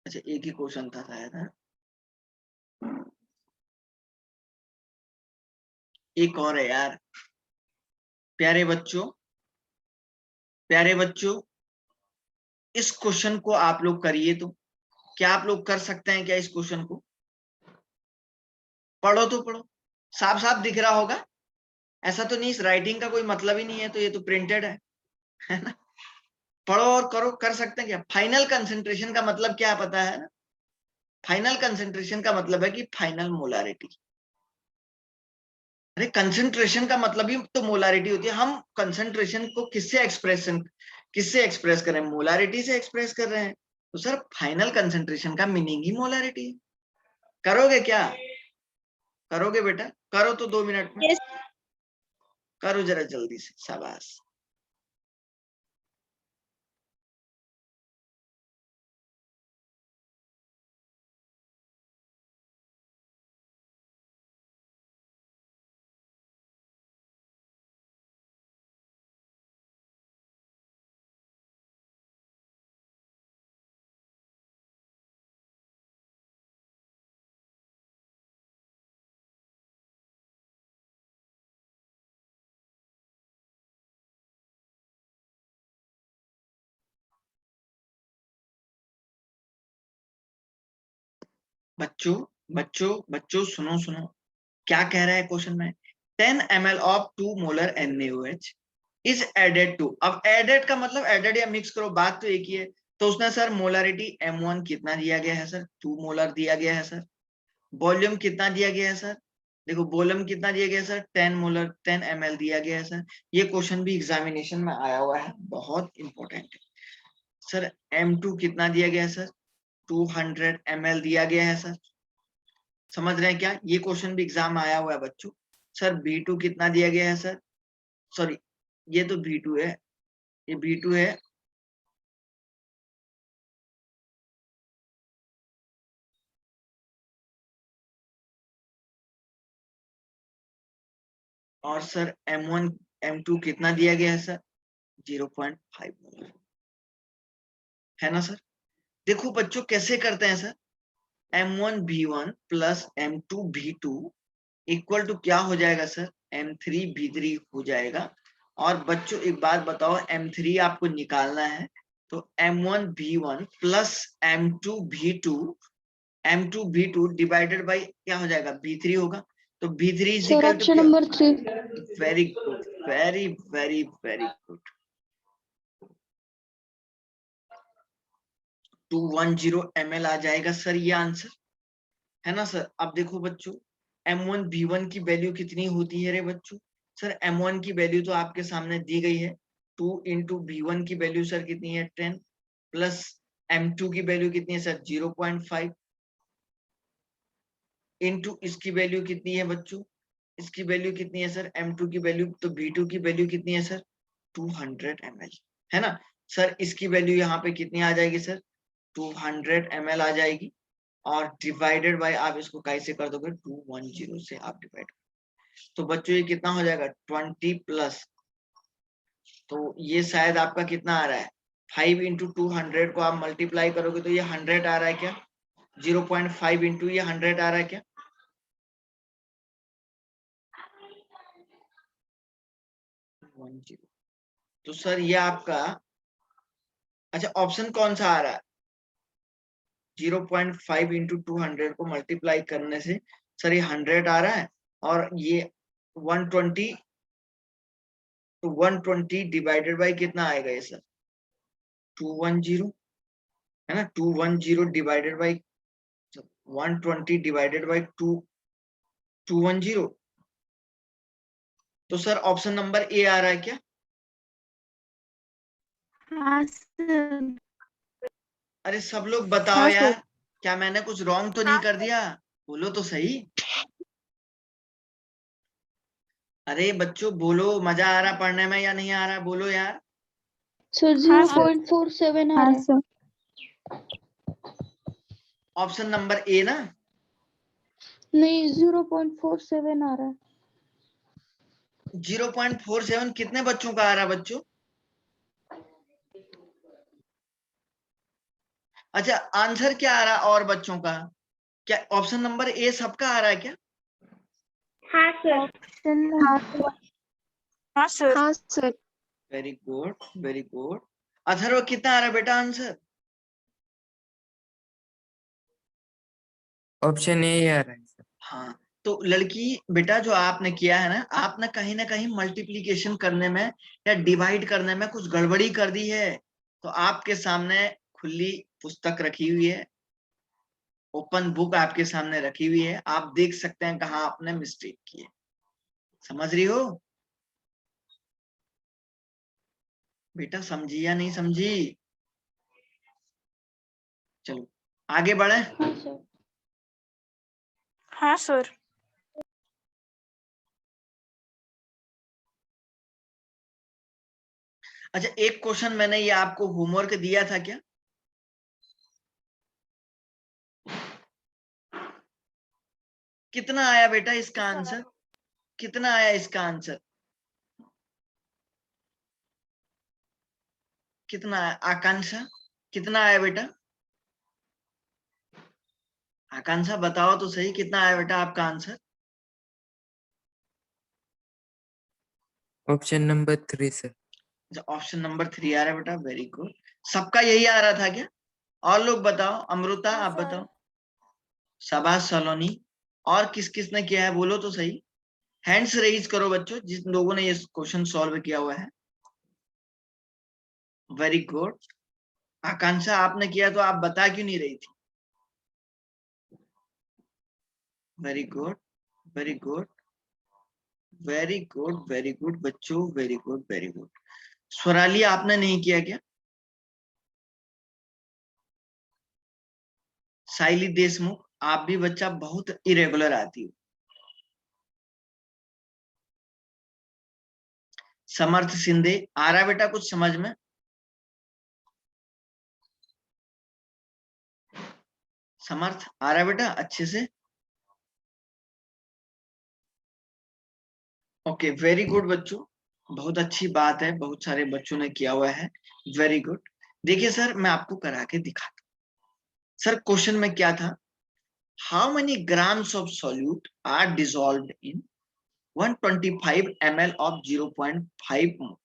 अच्छा एक ही क्वेश्चन था शायद, है एक और है यार। प्यारे बच्चों, प्यारे बच्चों, इस क्वेश्चन को आप लोग करिए, तो क्या आप लोग कर सकते हैं क्या इस क्वेश्चन को? पढ़ो तो पढ़ो, साफ साफ दिख रहा होगा, ऐसा तो नहीं इस राइटिंग का कोई मतलब ही नहीं है, तो ये तो प्रिंटेड है ना। पढ़ो और करो, कर सकते हैं क्या? फाइनल कंसंट्रेशन का मतलब क्या पता है ना? फाइनल कंसंट्रेशन का मतलब है कि फाइनल मोलारिटी। अरे कंसंट्रेशन का मतलब ही तो मोलारिटी होती है। हम कंसंट्रेशन को किससे एक्सप्रेस कर रहे हैं, मोलारिटी से एक्सप्रेस कर रहे हैं। तो सर फाइनल कंसंट्रेशन का मीनिंग ही मोलारिटी है। करोगे क्या, करोगे बेटा? करो तो 2 मिनट में Yes. करो जरा जल्दी से, शाबाश। बच्चों बच्चों बच्चों सुनो सुनो, क्या कह रहा है क्वेश्चन में? 10 ml of 2 molar NaOH is added to, अब एडेड का मतलब एडेड या मिक्स करो, बात तो एक ही है। तो उसने सर मोलरिटी M1 कितना दिया गया है सर? 2 मोलर दिया गया है सर। वॉल्यूम कितना दिया गया है सर? देखो वॉल्यूम कितना दिया गया है सर? 10 मोलर 10 ml दिया गया है सर। ये क्वेश्चन भी एग्जामिनेशन में आया हुआ है, बहुत इंपॉर्टेंट है सर। M2 कितना दिया गया है सर? 200 ml दिया गया है सर। समझ रहे हैं क्या? ये क्वेश्चन भी एग्जाम आया हुआ है बच्चों। सर B2 कितना दिया गया है सर? सॉरी, ये तो B2 है, ये B2 है। और सर M1 M2 कितना दिया गया है सर? 0.5 मोलर, है ना सर? देखो बच्चों कैसे करते हैं sir, M1 B1 plus M2 B2 equal to क्या हो जाएगा सर? M3 B3 हो जाएगा। और बच्चों एक बात बताओ, M3 आपको निकालना है, तो M1 B1 plus M2 B2 divided by क्या हो जाएगा? B3 होगा। तो B3 is sir equal to option क्या? Number 3। Very good, very very very good. 210 ml आ जाएगा सर ये आंसर, है ना सर? अब देखो बच्चों, M1 B1 की वैल्यू कितनी होती है रे बच्चों? सर M1 की वैल्यू तो आपके सामने दी गई है, 2 इंटू B1 की वैल्यू सर कितनी है? 10 प्लस M2 की वैल्यू कितनी है सर? 0.5 इंटू इसकी वैल्यू कितनी है बच्चों? इसकी वैल्यू कितनी है सर? M2 की वैल्यू, तो B2 की वैल्यू कितनी है सर? 200 ml, है ना सर? इसकी वैल्यू यहाँ पे कितनी आ जाएगी सर? 200 ml आ जाएगी। और डिवाइडेड बाय, आप इसको कैसे कर दोगे? 210 से आप डिवाइड, तो बच्चों ये कितना हो जाएगा? 20 प्लस, तो ये शायद आपका कितना आ रहा है? 5 इंटू 200 को आप मल्टीप्लाई करोगे तो ये 100 आ रहा है क्या? 0.5 इंटू ये 100 आ रहा है क्या? तो सर ये आपका, अच्छा ऑप्शन कौन सा आ रहा है? 0.5 इंटू 200 को मल्टीप्लाई करने से सर ये 100 आ रहा है, और ये 120, तो 120 डिवाइडेड बाई कितना आएगा ये सर? 210, है ना? 210 डिवाइडेड बाई 120 डिवाइडेड बाई 210, तो सर ऑप्शन नंबर ए आ रहा है क्या? हाँ सर। अरे सब लोग बताओ हाँ यार, सर। क्या मैंने कुछ रॉन्ग तो नहीं कर दिया? बोलो तो सही। अरे बच्चों बोलो, मजा आ रहा पढ़ने में या नहीं आ रहा? बोलो यार। सर 0.47 आ रहा है। ऑप्शन नंबर ए ना? नहीं 0.47 आ रहा है। 0.47 कितने बच्चों का आ रहा है बच्चों? अच्छा आंसर क्या आ रहा है और बच्चों का? क्या ऑप्शन नंबर ए सबका आ रहा है क्या? हाँ सर। हाँ sir. Very good, very good. Atharva कितना आ रहा है बेटा आंसर? ऑप्शन ए आ रहा है सर। हाँ, तो लड़की बेटा जो आपने किया है ना कहीं मल्टीप्लिकेशन करने में या डिवाइड करने में कुछ गड़बड़ी कर दी है। तो आपके सामने खुली पुस्तक रखी हुई है, ओपन बुक आपके सामने रखी हुई है, आप देख सकते हैं कहाँ आपने मिस्टेक की है। समझ रही हो बेटा? समझी या नहीं समझी? चलो आगे बढ़े। हाँ सर। हाँ सर। अच्छा एक क्वेश्चन मैंने ये आपको होमवर्क दिया था क्या? कितना आया बेटा इसका आंसर? कितना आया इसका आंसर? कितना आया? आकांक्षा कितना आया बेटा? आकांक्षा बताओ तो सही, कितना आया बेटा आपका answer? Option number 3 sir. Option number 3 आ रहा है बेटा, वेरी गुड। सबका यही आ रहा था क्या? और लोग बताओ, अमृता आप बताओ। शाबाश सलोनी। और किस किस ने किया है बोलो तो सही। हैंड्स रेज करो बच्चों जिन लोगों ने ये क्वेश्चन सॉल्व किया हुआ है। Very good. आकांक्षा आपने किया तो आप बता क्यों नहीं रही थी? Very good, very good, very good, very good बच्चों, very good, very good. Swarali आपने नहीं किया क्या? साइली देशमुख आप भी बच्चा बहुत इरेगुलर आती हो। समर्थ सिंधे आ रहा बेटा कुछ समझ में? समर्थ आ रहा बेटा अच्छे से? ओके वेरी गुड बच्चों, बहुत अच्छी बात है, बहुत सारे बच्चों ने किया हुआ है। Very good. देखिए सर मैं आपको करा के दिखाता हूं। सर क्वेश्चन में क्या था? How many grams of solute are dissolved in 125 ml of 0.5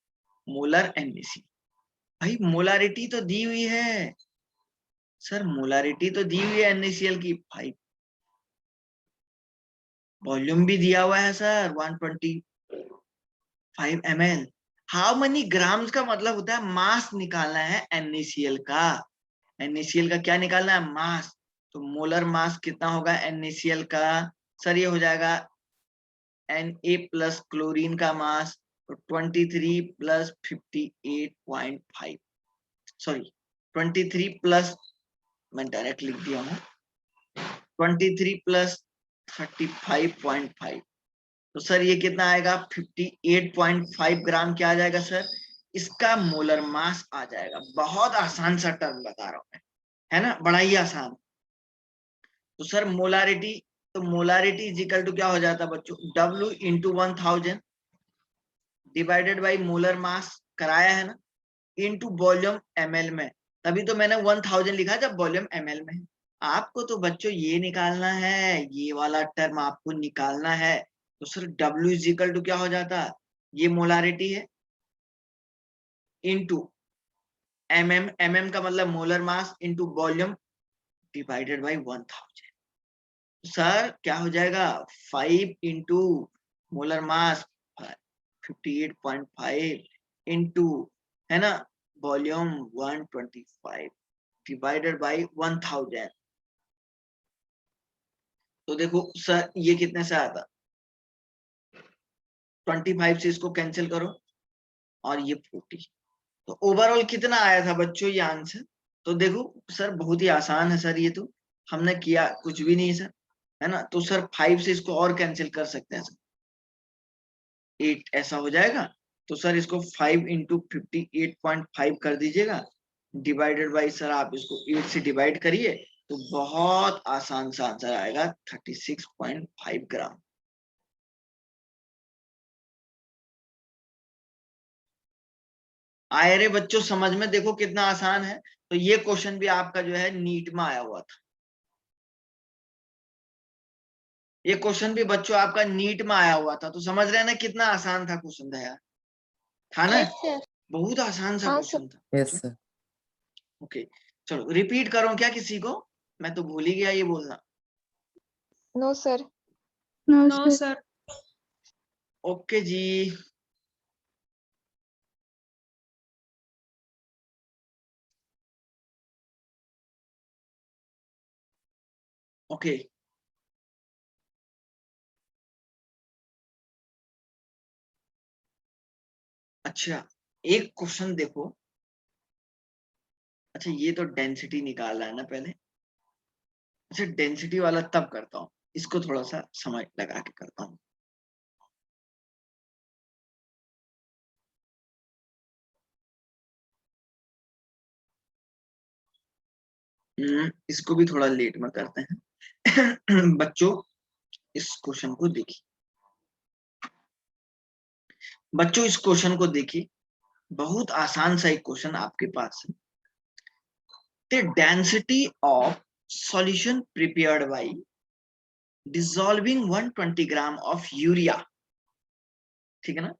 molar NaCl? भाई मोलारिटी तो दी हुई है सर, मोलारिटी तो दी हुई है NaCl की 5, वॉल्यूम भी दिया हुआ है sir 125 ml। How many grams का मतलब होता है मास निकालना है NaCl का। NaCl का क्या निकालना है? मास। तो मोलर मास कितना होगा NaCl का? सर ये हो जाएगा Na प्लस क्लोरीन का मास 23 प्लस 58.5, सॉरी 23 प्लस, मैं डायरेक्ट लिख दिया हूँ 23 प्लस 35.5, तो सर ये कितना आएगा 58.5 ग्राम। क्या आ जाएगा सर? इसका मोलर मास आ जाएगा। बहुत आसान सा टर्म बता रहा हूं मैं, है ना, बड़ा ही आसान। तो सर मोलारिटी, तो मोलारिटी इज इक्वल टू क्या हो जाता है बच्चों? W into 1000 divided by molar mass कराया है ना, इंटू वॉल्यूम ml में। तभी तो मैंने 1000 लिखा जब वॉल्यूम ml में है। आपको तो बच्चों ये निकालना है, ये वाला टर्म आपको निकालना है। तो sir W is equal to क्या हो जाता? ये मोलारिटी है इंटू mm का मतलब molar mass into volume divided by 1000। Sir क्या हो जाएगा? 5 इंटू मोलर मास 58.5 इंटू, है ना, वॉल्यूम 125 डिवाइडेड बाई 1000। तो देखो सर ये कितने से आता? 25 से इसको कैंसिल करो और ये 40। तो ओवरऑल कितना आया था बच्चों ये आंसर? तो देखो सर बहुत ही आसान है सर, ये तो हमने किया कुछ भी नहीं है सर, है ना। तो सर 5 से इसको और कैंसिल कर सकते हैं सर, 8 ऐसा हो जाएगा। तो सर इसको 5 इंटू 58.5 कर दीजिएगा, डिवाइडेड बाई, सर आप इसको 8 से डिवाइड करिए तो बहुत आसान सा आंसर आएगा 36.5 ग्राम। आए रे बच्चों समझ में? देखो कितना आसान है। तो ये क्वेश्चन भी आपका जो है नीट में आया हुआ था। ये क्वेश्चन भी बच्चों आपका नीट में आया हुआ था। तो समझ रहे हैं ना कितना आसान था क्वेश्चन था यार, था ना? बहुत आसान सा क्वेश्चन था। Yes sir. ओके चलो रिपीट करो क्या किसी को? मैं तो भूल ही गया ये बोलना। No sir. No sir. Okay जी। ओके अच्छा एक क्वेश्चन देखो। अच्छा ये तो डेंसिटी निकालना है ना पहले। अच्छा डेंसिटी वाला तब करता हूँ, इसको थोड़ा सा समय लगा के करता हूँ। इसको भी थोड़ा लेट में करते हैं। बच्चों इस क्वेश्चन को देखिए, बच्चों इस क्वेश्चन को देखिए, बहुत आसान सा एक क्वेश्चन आपके पास है। The density of solution prepared by dissolving 120 gram of urea, ठीक है ना।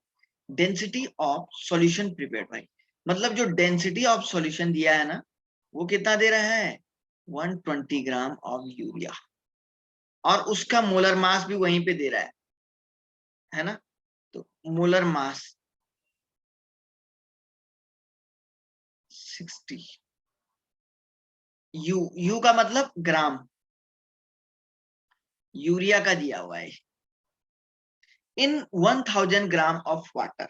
Density of solution prepared by, मतलब जो डेंसिटी ऑफ सॉल्यूशन दिया है ना वो कितना दे रहा है? 120 ग्राम ऑफ यूरिया। और उसका मोलर मास भी वहीं पे दे रहा है ना। तो मोलर मास 60, यू का मतलब ग्राम, यूरिया का दिया हुआ है इन 1000 ग्राम ऑफ वाटर,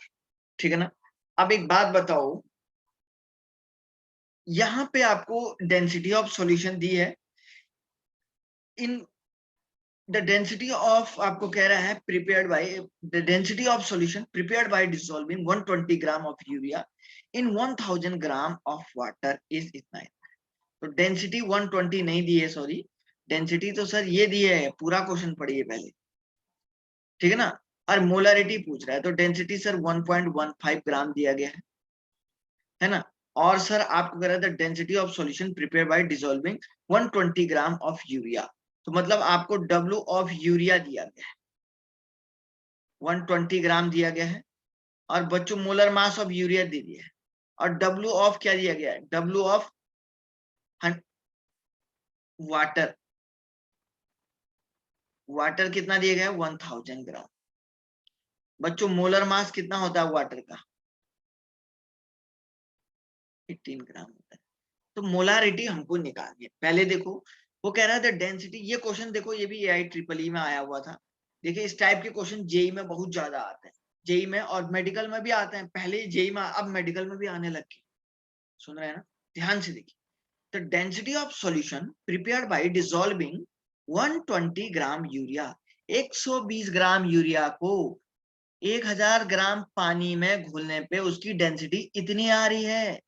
ठीक है ना। अब एक बात बताओ, यहां पे आपको डेंसिटी ऑफ सॉल्यूशन दी है, इन द डेंसिटी ऑफ आपको कह रहा है prepared by the density of solution prepared by dissolving 120 gram of urea in 1000 gram of water is इतना। तो डेंसिटी 120 नहीं दी है, सॉरी, डेंसिटी तो सर ये दी है, पूरा क्वेश्चन पढ़िए पहले, ठीक है ना। और मोलारिटी पूछ रहा है, तो डेंसिटी सर 1.15 ग्राम दिया गया है ना। और सर आपको कह रहा है the density of solution prepare by dissolving 120 gram of urea, तो मतलब आपको W ऑफ यूरिया दिया गया है 120 ग्राम दिया गया है, और बच्चों मोलर मास ऑफ यूरिया दे दिया है, और W ऑफ क्या दिया गया है, W ऑफ वाटर, वाटर कितना दिया गया है 1000 ग्राम। बच्चों मोलर मास कितना होता है वाटर का, 18 ग्राम होता है। तो मोलारिटी हमको निकालनी है। पहले देखो वो कह रहा है द डेंसिटी, ये क्वेश्चन देखो ये भी AI-EEE में आया हुआ था। देखिए इस टाइप के क्वेश्चन जेई में बहुत ज्यादा आते हैं, जेई में और मेडिकल में भी आते हैं, पहले जेई में, अब मेडिकल में भी आने लग गए, सुन रहे हैं ना, ध्यान से देखिए। The density of solution prepared by dissolving 120 gram urea, 120 gram urea को 1000 ग्राम पानी में घोलने पे उसकी डेंसिटी इतनी आ रही है।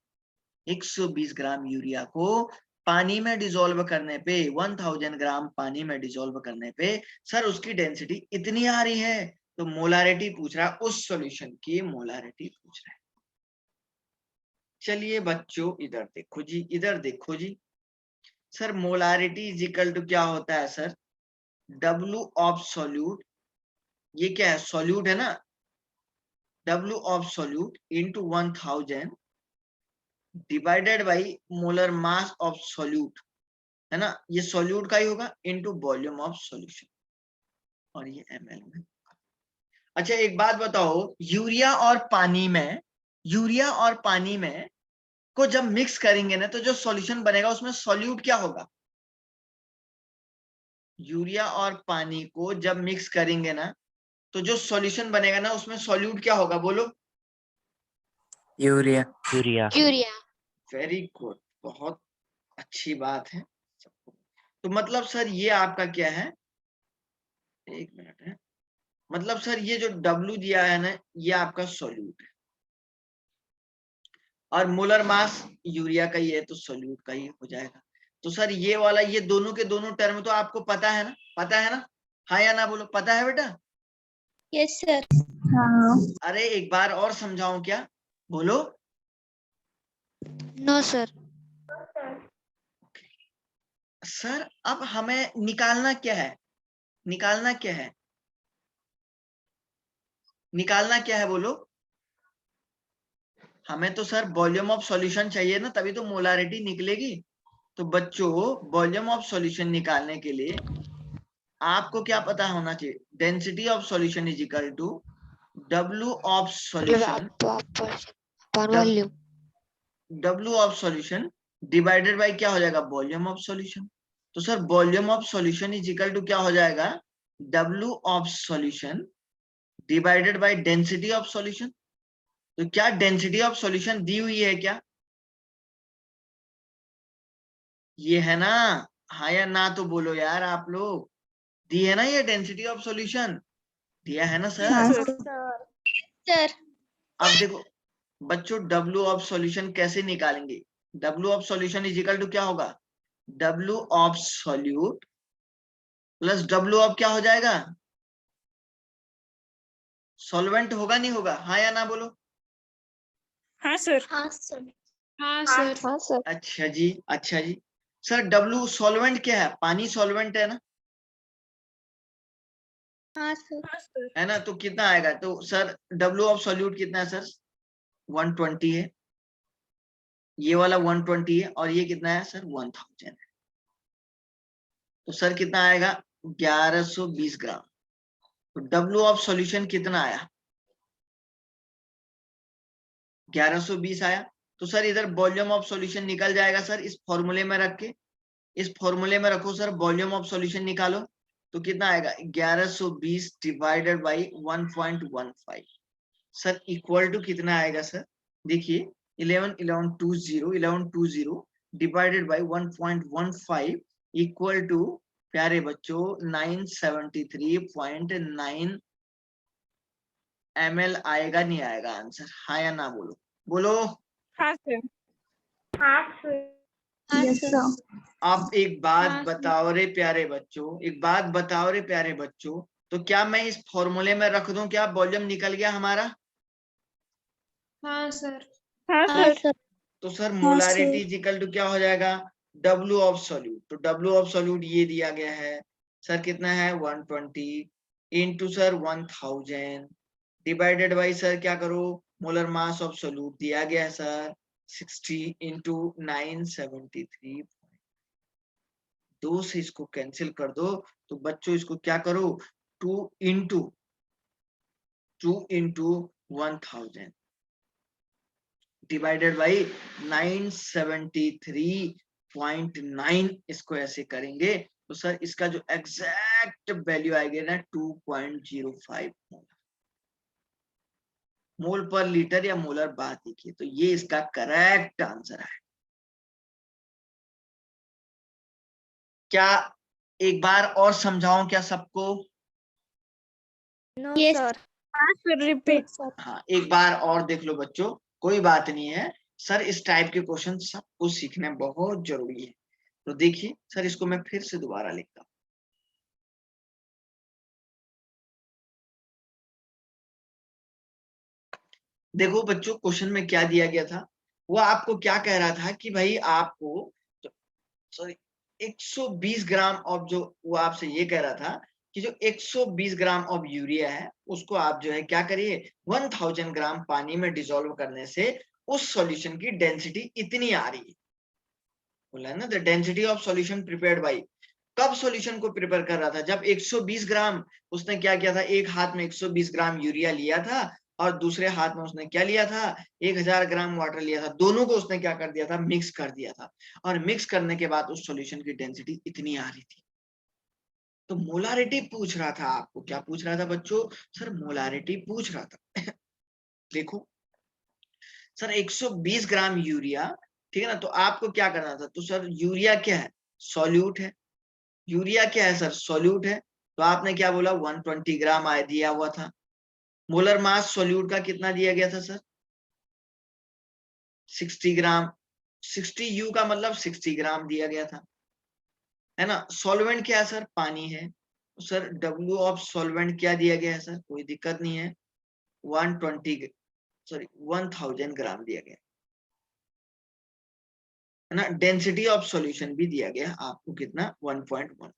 120 ग्राम यूरिया को पानी में डिसॉल्व करने पे, 1000 ग्राम पानी में डिसॉल्व करने पे सर उसकी डेंसिटी इतनी आ रही है। तो मोलारिटी पूछ रहा है, उस सॉल्यूशन की मोलारिटी पूछ रहा है। चलिए बच्चों इधर देखो जी, इधर देखो जी, sir molarity is equal to क्या होता है सर, W ऑफ सॉल्यूट, ये क्या है सॉल्यूट है ना, W of solute into 1000 divided by molar mass of solute, है ना, ये सॉल्यूट का ही होगा, इनटू वॉल्यूम ऑफ सॉल्यूशन, और ये ml में। अच्छा एक बात बताओ, यूरिया और पानी में, यूरिया और पानी में को जब मिक्स करेंगे ना तो जो सॉल्यूशन बनेगा उसमें सॉल्यूट क्या होगा, यूरिया और पानी को जब मिक्स करेंगे ना तो जो सॉल्यूशन बनेगा ना उसमें सॉल्यूट क्या होगा, बोलो। Urea. Urea. Urea. Very good, बहुत अच्छी बात है। तो मतलब सर ये आपका क्या है, एक मिनट है, मतलब सर ये जो W दिया है ना ये आपका सॉल्यूट है, और मोलर मास यूरिया का ही है तो सॉल्यूट का ही हो जाएगा। तो सर ये वाला, ये दोनों के दोनों टर्म तो आपको पता है ना, पता है ना, हाँ या ना बोलो, पता है बेटा। Yes sir. हाँ। अरे एक बार और समझाऊं क्या, बोलो। No sir. सर अब हमें निकालना क्या है, निकालना क्या है, निकालना क्या है बोलो। हमें तो सर वॉल्यूम ऑफ सॉल्यूशन चाहिए ना, तभी तो मोलारिटी निकलेगी। तो बच्चों वॉल्यूम ऑफ सॉल्यूशन निकालने के लिए आपको क्या पता होना चाहिए, density of solution is equal to W of solution, volume. W of solution divided by क्या हो जाएगा, वॉल्यूम ऑफ सॉल्यूशन। तो sir volume of solution is equal to क्या हो जाएगा, W of solution divided by density of solution. तो क्या density of solution दी हुई है क्या, ये है ना, हाँ या ना तो बोलो यार आप लोग, दी है ना ये डेंसिटी ऑफ सॉल्यूशन, दिया है ना सर। सर अब देखो बच्चों W ऑफ सॉल्यूशन कैसे निकालेंगे, W of solution is equal to क्या होगा, W of solute plus W of क्या हो जाएगा, सॉल्वेंट होगा नहीं होगा, हाँ या ना बोलो। हाँ सर। हाँ सर। हाँ सर। हाँ सर। अच्छा जी, अच्छा जी। सर W सॉल्वेंट क्या है, पानी सॉल्वेंट है ना, हाँ सर। है ना, तो कितना आएगा, तो सर W ऑफ सॉल्यूट कितना है सर, 120 है, ये वाला 120 है, और ये कितना है सर 1000 है। तो सर कितना आएगा 1120 ग्राम। तो डब्ल्यू ऑफ सॉल्यूशन कितना आया? 1120 आया। तो सर इधर वॉल्यूम ऑफ सॉल्यूशन निकल जाएगा सर, इस फॉर्मूले में रख के, इस फॉर्मूले में रखो सर, वॉल्यूम ऑफ सॉल्यूशन निकालो। तो कितना आएगा? 1120 divided by 1.15 sir equal to कितना आएगा सर? देखिए 1120 डिवाइडेड बाई 1.15 इक्वल टू प्यारे बच्चों 973.9 ml आएगा, नहीं आएगा आंसर? हाँ या ना बोलो, बोलो। हाँ सर। Yes, sir. आप एक बात हाँ, बताओ रे प्यारे बच्चों, एक बात बताओ रे प्यारे बच्चों, तो क्या मैं इस फॉर्मूले में रख दूं? क्या वॉल्यूम निकल गया हमारा? हाँ सर। हाँ, sir. तो सर मोलारिटी इक्वल टू क्या हो जाएगा? W of solute. तो डब्ल्यू ऑफ सॉल्यूट ये दिया गया है सर, कितना है? 120 into sir 1000 divided by sir क्या करो, मोलर मास ऑफ सॉल्यूट दिया गया है सर 60 इंटू 973। दो से इसको कैंसिल कर दो। तो बच्चों इसको क्या करो, 2 इंटू 1000 डिवाइडेड बाई 973.9, इसको ऐसे करेंगे तो सर इसका जो एग्जैक्ट वैल्यू आएगी ना 2.05 मोल पर लीटर या मोलर बार देखिए। तो ये इसका करेक्ट आंसर है। क्या एक बार और समझाऊं क्या सबको? Yes, sir. रिपीट। हाँ एक बार और देख लो बच्चों, कोई बात नहीं है सर, इस टाइप के क्वेश्चन सबको सीखना बहुत जरूरी है। तो देखिए सर इसको मैं फिर से दोबारा लिखता हूँ। देखो बच्चों क्वेश्चन में क्या दिया गया था, वो आपको क्या कह रहा था कि भाई आपको सॉरी 120 ग्राम ऑफ, जो वो आपसे ये कह रहा था कि जो 120 ग्राम ऑफ यूरिया है उसको आप जो है क्या करिए, 1000 ग्राम पानी में डिसॉल्व करने से उस सॉल्यूशन की डेंसिटी इतनी आ रही है। बोला है ना, the density of solution prepared by. कब सॉल्यूशन को प्रिपेयर कर रहा था? जब 120 ग्राम, उसने क्या किया था, एक हाथ में 120 ग्राम यूरिया लिया था और दूसरे हाथ में उसने क्या लिया था, 1000 ग्राम वाटर लिया था। दोनों को उसने क्या कर दिया था, मिक्स कर दिया था। और मिक्स करने के बाद उस सॉल्यूशन की डेंसिटी इतनी आ रही थी। तो मोलारिटी पूछ रहा था आपको, क्या पूछ रहा था बच्चों? सर मोलारिटी पूछ रहा था। देखो सर 120 ग्राम यूरिया, ठीक है ना, तो आपको क्या करना था? तो सर यूरिया क्या है? सॉल्यूट है। यूरिया क्या है सर? सॉल्यूट है। तो आपने क्या बोला, 120 ग्राम आया दिया हुआ था। मोलर मास सॉल्यूट का कितना दिया गया था सर? 60 ग्राम। 60 यू का मतलब 60 ग्राम दिया गया था, है ना। सॉल्वेंट क्या है सर? पानी है। तो सर डब्ल्यू ऑफ सॉल्वेंट क्या दिया गया है सर? कोई दिक्कत नहीं है, 1000 ग्राम दिया गया है ना। डेंसिटी ऑफ सॉल्यूशन भी दिया गया आपको, कितना? 1.15।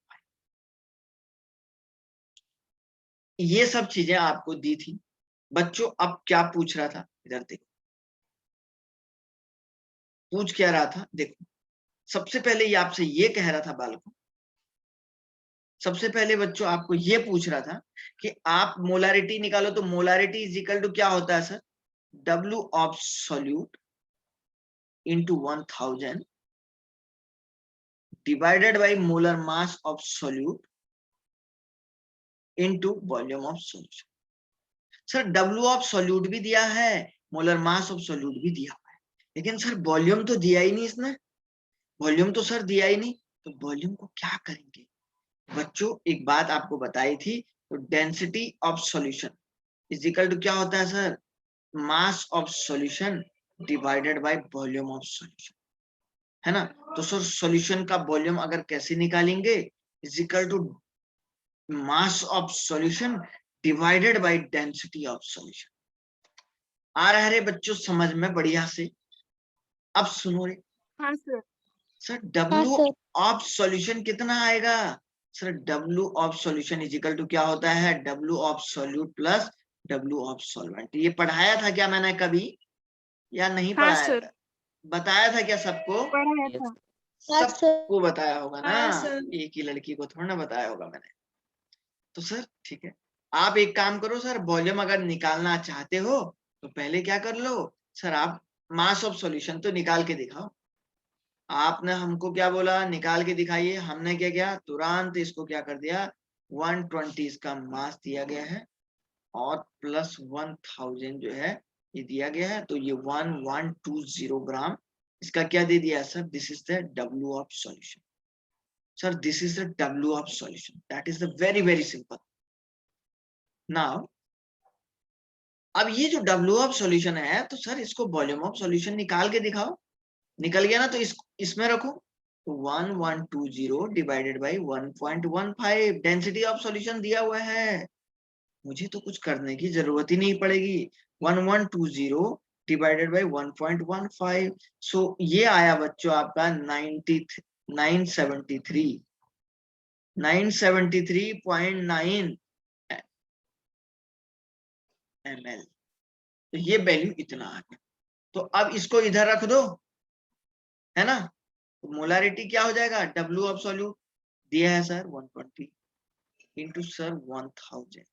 ये सब चीजें आपको दी थी बच्चों। अब क्या पूछ रहा था, इधर देखो, पूछ क्या रहा था, देखो। सबसे पहले ये आपसे ये कह रहा था बालकों, सबसे पहले बच्चों आपको ये पूछ रहा था कि आप मोलारिटी निकालो। तो मोलारिटी इज इक्वल टू क्या होता है sir? W of solute into 1000 divided by molar mass of solute into volume of solution. Sir W of solute भी दिया है, मोलर मास ऑफ सॉल्यूट भी दिया हुआ है, लेकिन सर वॉल्यूम तो दिया ही नहीं इसने। वॉल्यूम तो सर दिया ही नहीं, तो वॉल्यूम को क्या करेंगे बच्चों? एक बात आपको बताई थी, तो density of solution is equal to क्या होता है sir? Mass of solution divided by volume of solution, है ना। तो सर सॉल्यूशन का वॉल्यूम अगर कैसे निकालेंगे? Is equal to mass of solution divided by density of solution. आ रहा है रे बच्चों समझ में बढ़िया से? अब सुनो रे। हाँ sir. Sir W of solution कितना आएगा? Sir W of solution is equal to क्या होता है? W of solute plus W of solvent. ये पढ़ाया था क्या मैंने कभी या नहीं हाँ पढ़ाया सर। था? बताया था क्या सबको? पढ़ाया था। सबको बताया होगा ना, हाँ सर। एक ही लड़की को थोड़ा ना बताया होगा मैंने। तो सर ठीक है, आप एक काम करो सर, वॉल्यूम अगर निकालना चाहते हो तो पहले क्या कर लो सर, आप मास ऑफ सॉल्यूशन तो निकाल के दिखाओ। आपने हमको क्या बोला, निकाल के दिखाइए, हमने क्या किया, तुरंत इसको क्या कर दिया, 120 इसका मास दिया गया है और प्लस 1000 जो है ये दिया गया है, तो ये 1120 ग्राम इसका क्या दे दिया sir, this is the W of solution. Sir this is the W of solution, that is the very very simple. Now अब ये जो W ऑफ सॉल्यूशन है, तो सर इसको वॉल्यूम ऑफ सॉल्यूशन निकाल के दिखाओ। निकल गया ना, तो इसमें रखो, तो 1120 divided by 1.15 density of solution दिया हुआ है, मुझे तो कुछ करने की जरूरत ही नहीं पड़ेगी। 1120 डिवाइडेड बाई 1.15, सो ये आया बच्चों आपका 973.9 ml, तो ये वैल्यू इतना आ गया। तो अब इसको इधर रख दो, है ना, तो मोलारिटी क्या हो जाएगा, W ऑफ सॉल्यूट दिया है sir 120 into sir 1000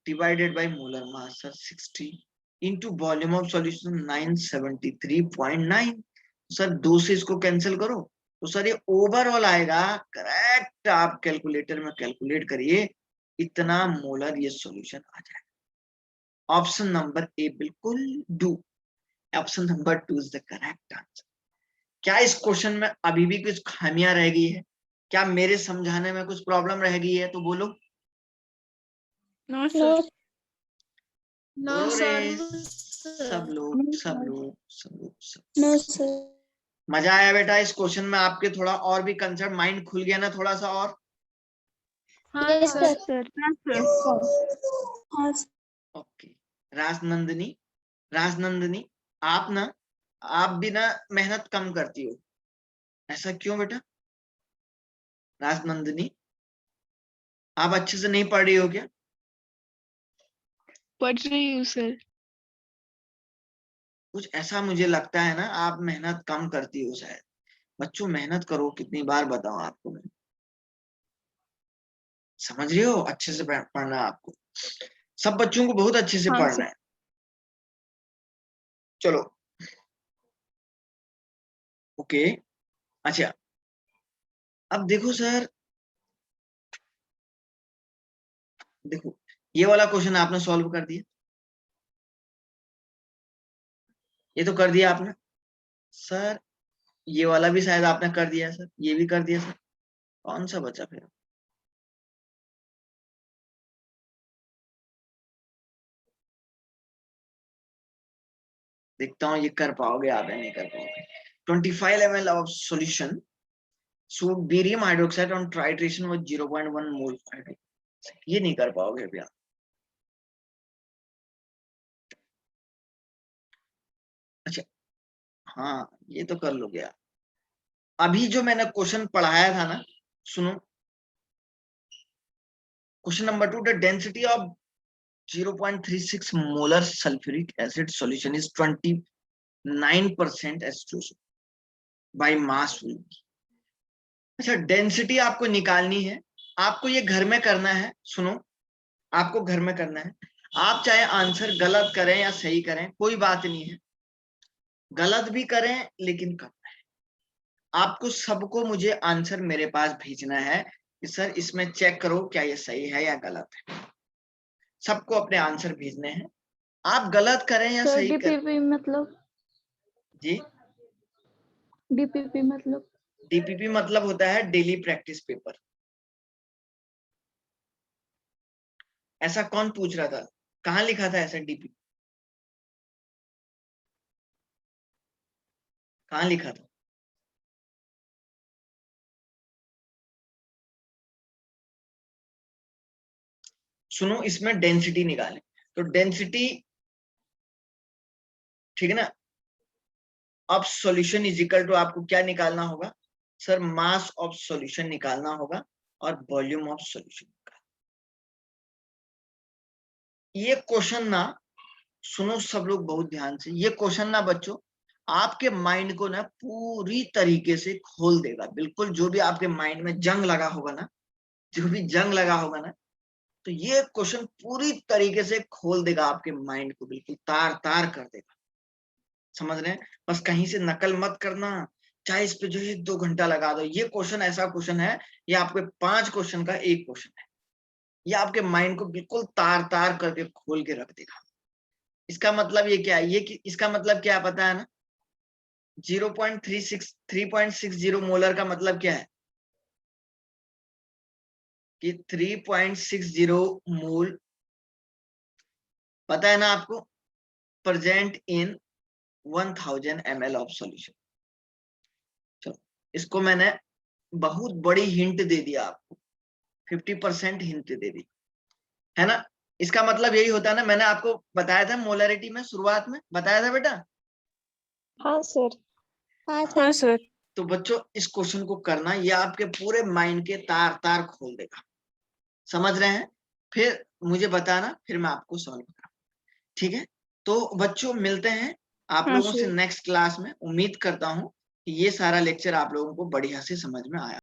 divided by molar mass sir 60 into volume of solution 973.9। Sir 2 से इसको कैंसिल करो, तो सर ये ओवरऑल आएगा, करेक्ट, आप कैलकुलेटर में कैलकुलेट करिए, इतना मोलर ये सॉल्यूशन आ जाएगा। ऑप्शन नंबर ए बिल्कुल do, option number 2 is the correct answer. क्या इस क्वेश्चन में अभी भी कुछ खामियां रह गई है, क्या मेरे समझाने में कुछ प्रॉब्लम रह गई है, तो बोलो। नो सर, बोलो रे, सब लोग। No sir. मजा आया बेटा इस क्वेश्चन में आपके, थोड़ा और भी कंसेप्ट माइंड खुल गया ना थोड़ा सा और। Yes sir. ओके, राजनंदिनी आप भी ना मेहनत कम करती हो, ऐसा क्यों बेटा? राजनंदिनी आप अच्छे से नहीं पढ़ रही हो क्या? पढ़ रही हूँ सर। कुछ ऐसा मुझे लगता है ना, आप मेहनत कम करती हो शायद। बच्चों मेहनत करो, कितनी बार बताऊं आपको मैं, समझ रही हो, अच्छे से पढ़ना है आपको, सब बच्चों को बहुत अच्छे से पढ़ना है। चलो ओके, अच्छा अब देखो सर, देखो ये वाला क्वेश्चन आपने सॉल्व कर दिया, ये तो कर दिया आपने सर, ये वाला भी शायद आपने कर दिया सर, ये भी कर दिया सर, कौन सा बचा फिर? देखता हूँ ये कर पाओगे आप या नहीं कर पाओगे। 25 ml of solution should barium hydroxide on titration with 0.1 mole hydroxide, ये नहीं कर पाओगे अभी आप। अच्छा हाँ, ये तो कर लोगे आप। अभी जो मैंने क्वेश्चन पढ़ाया था ना, सुनो, question number 2, the density of 0.36 molar sulphuric acid solution is 29% H2SO by mass volume. अच्छा डेंसिटी आपको निकालनी है, आपको ये घर में करना है, सुनो आपको घर में करना है, आप चाहे आंसर गलत करें या सही करें कोई बात नहीं है, गलत भी करें लेकिन करना है आपको, सबको मुझे आंसर मेरे पास भेजना है कि सर इसमें चेक करो क्या ये सही है या गलत है, सबको अपने आंसर भेजने हैं, आप गलत करें या सही करें। डीपीपी मतलब? जी डीपीपी मतलब? डीपीपी मतलब होता है डेली प्रैक्टिस पेपर। ऐसा कौन पूछ रहा था, कहाँ लिखा था ऐसा डीपीपी, कहाँ लिखा था? सुनो इसमें डेंसिटी निकालें, तो डेंसिटी ठीक है ना, of solution is equal to, आपको क्या निकालना होगा सर, मास ऑफ सॉल्यूशन निकालना होगा और वॉल्यूम ऑफ सॉल्यूशन निकालना। ये क्वेश्चन ना सुनो सब लोग बहुत ध्यान से, ये क्वेश्चन ना बच्चों आपके माइंड को ना पूरी तरीके से खोल देगा, बिल्कुल जो भी आपके माइंड में जंग लगा होगा ना जो भी जंग लगा होगा ना, तो ये क्वेश्चन पूरी तरीके से खोल देगा आपके माइंड को, बिल्कुल तार तार कर देगा। समझ रहे हैं? बस कहीं से नकल मत करना, चाहे इस पे जो है 2 घंटा लगा दो। ये क्वेश्चन ऐसा क्वेश्चन है, ये आपके 5 क्वेश्चन का एक क्वेश्चन है। ये आपके माइंड को बिल्कुल तार तार करके खोल के रख देगा। इसका मतलब ये क्या है? इसका मतलब क्या पता है ना? 3.60 मोलर का मतलब क्या है? कि 3.60 मोल पता है ना आपको, present in 1000 ml of solution. चलो, इसको मैंने बहुत बड़ी हिंट दे दिया आपको, 50% हिंट दे दी, है ना? इसका मतलब यही होता है ना, मैंने आपको बताया था मोलरिटी में, शुरुआत में बताया था बेटा। हाँ सर। हाँ सर। तो बच्चों इस क्वेश्चन को करना, ये आपके पूरे माइंड के तार तार खोल देगा। समझ रहे हैं? फिर मुझे बताना, फिर मैं आपको सॉल्व करूँ। ठीक है? तो बच्चों मिलते हैं आप लोगों से नेक्स्ट क्लास में। उम्मीद करता हूं कि ये सारा लेक्चर आप लोगों को बढ़िया से समझ में आया।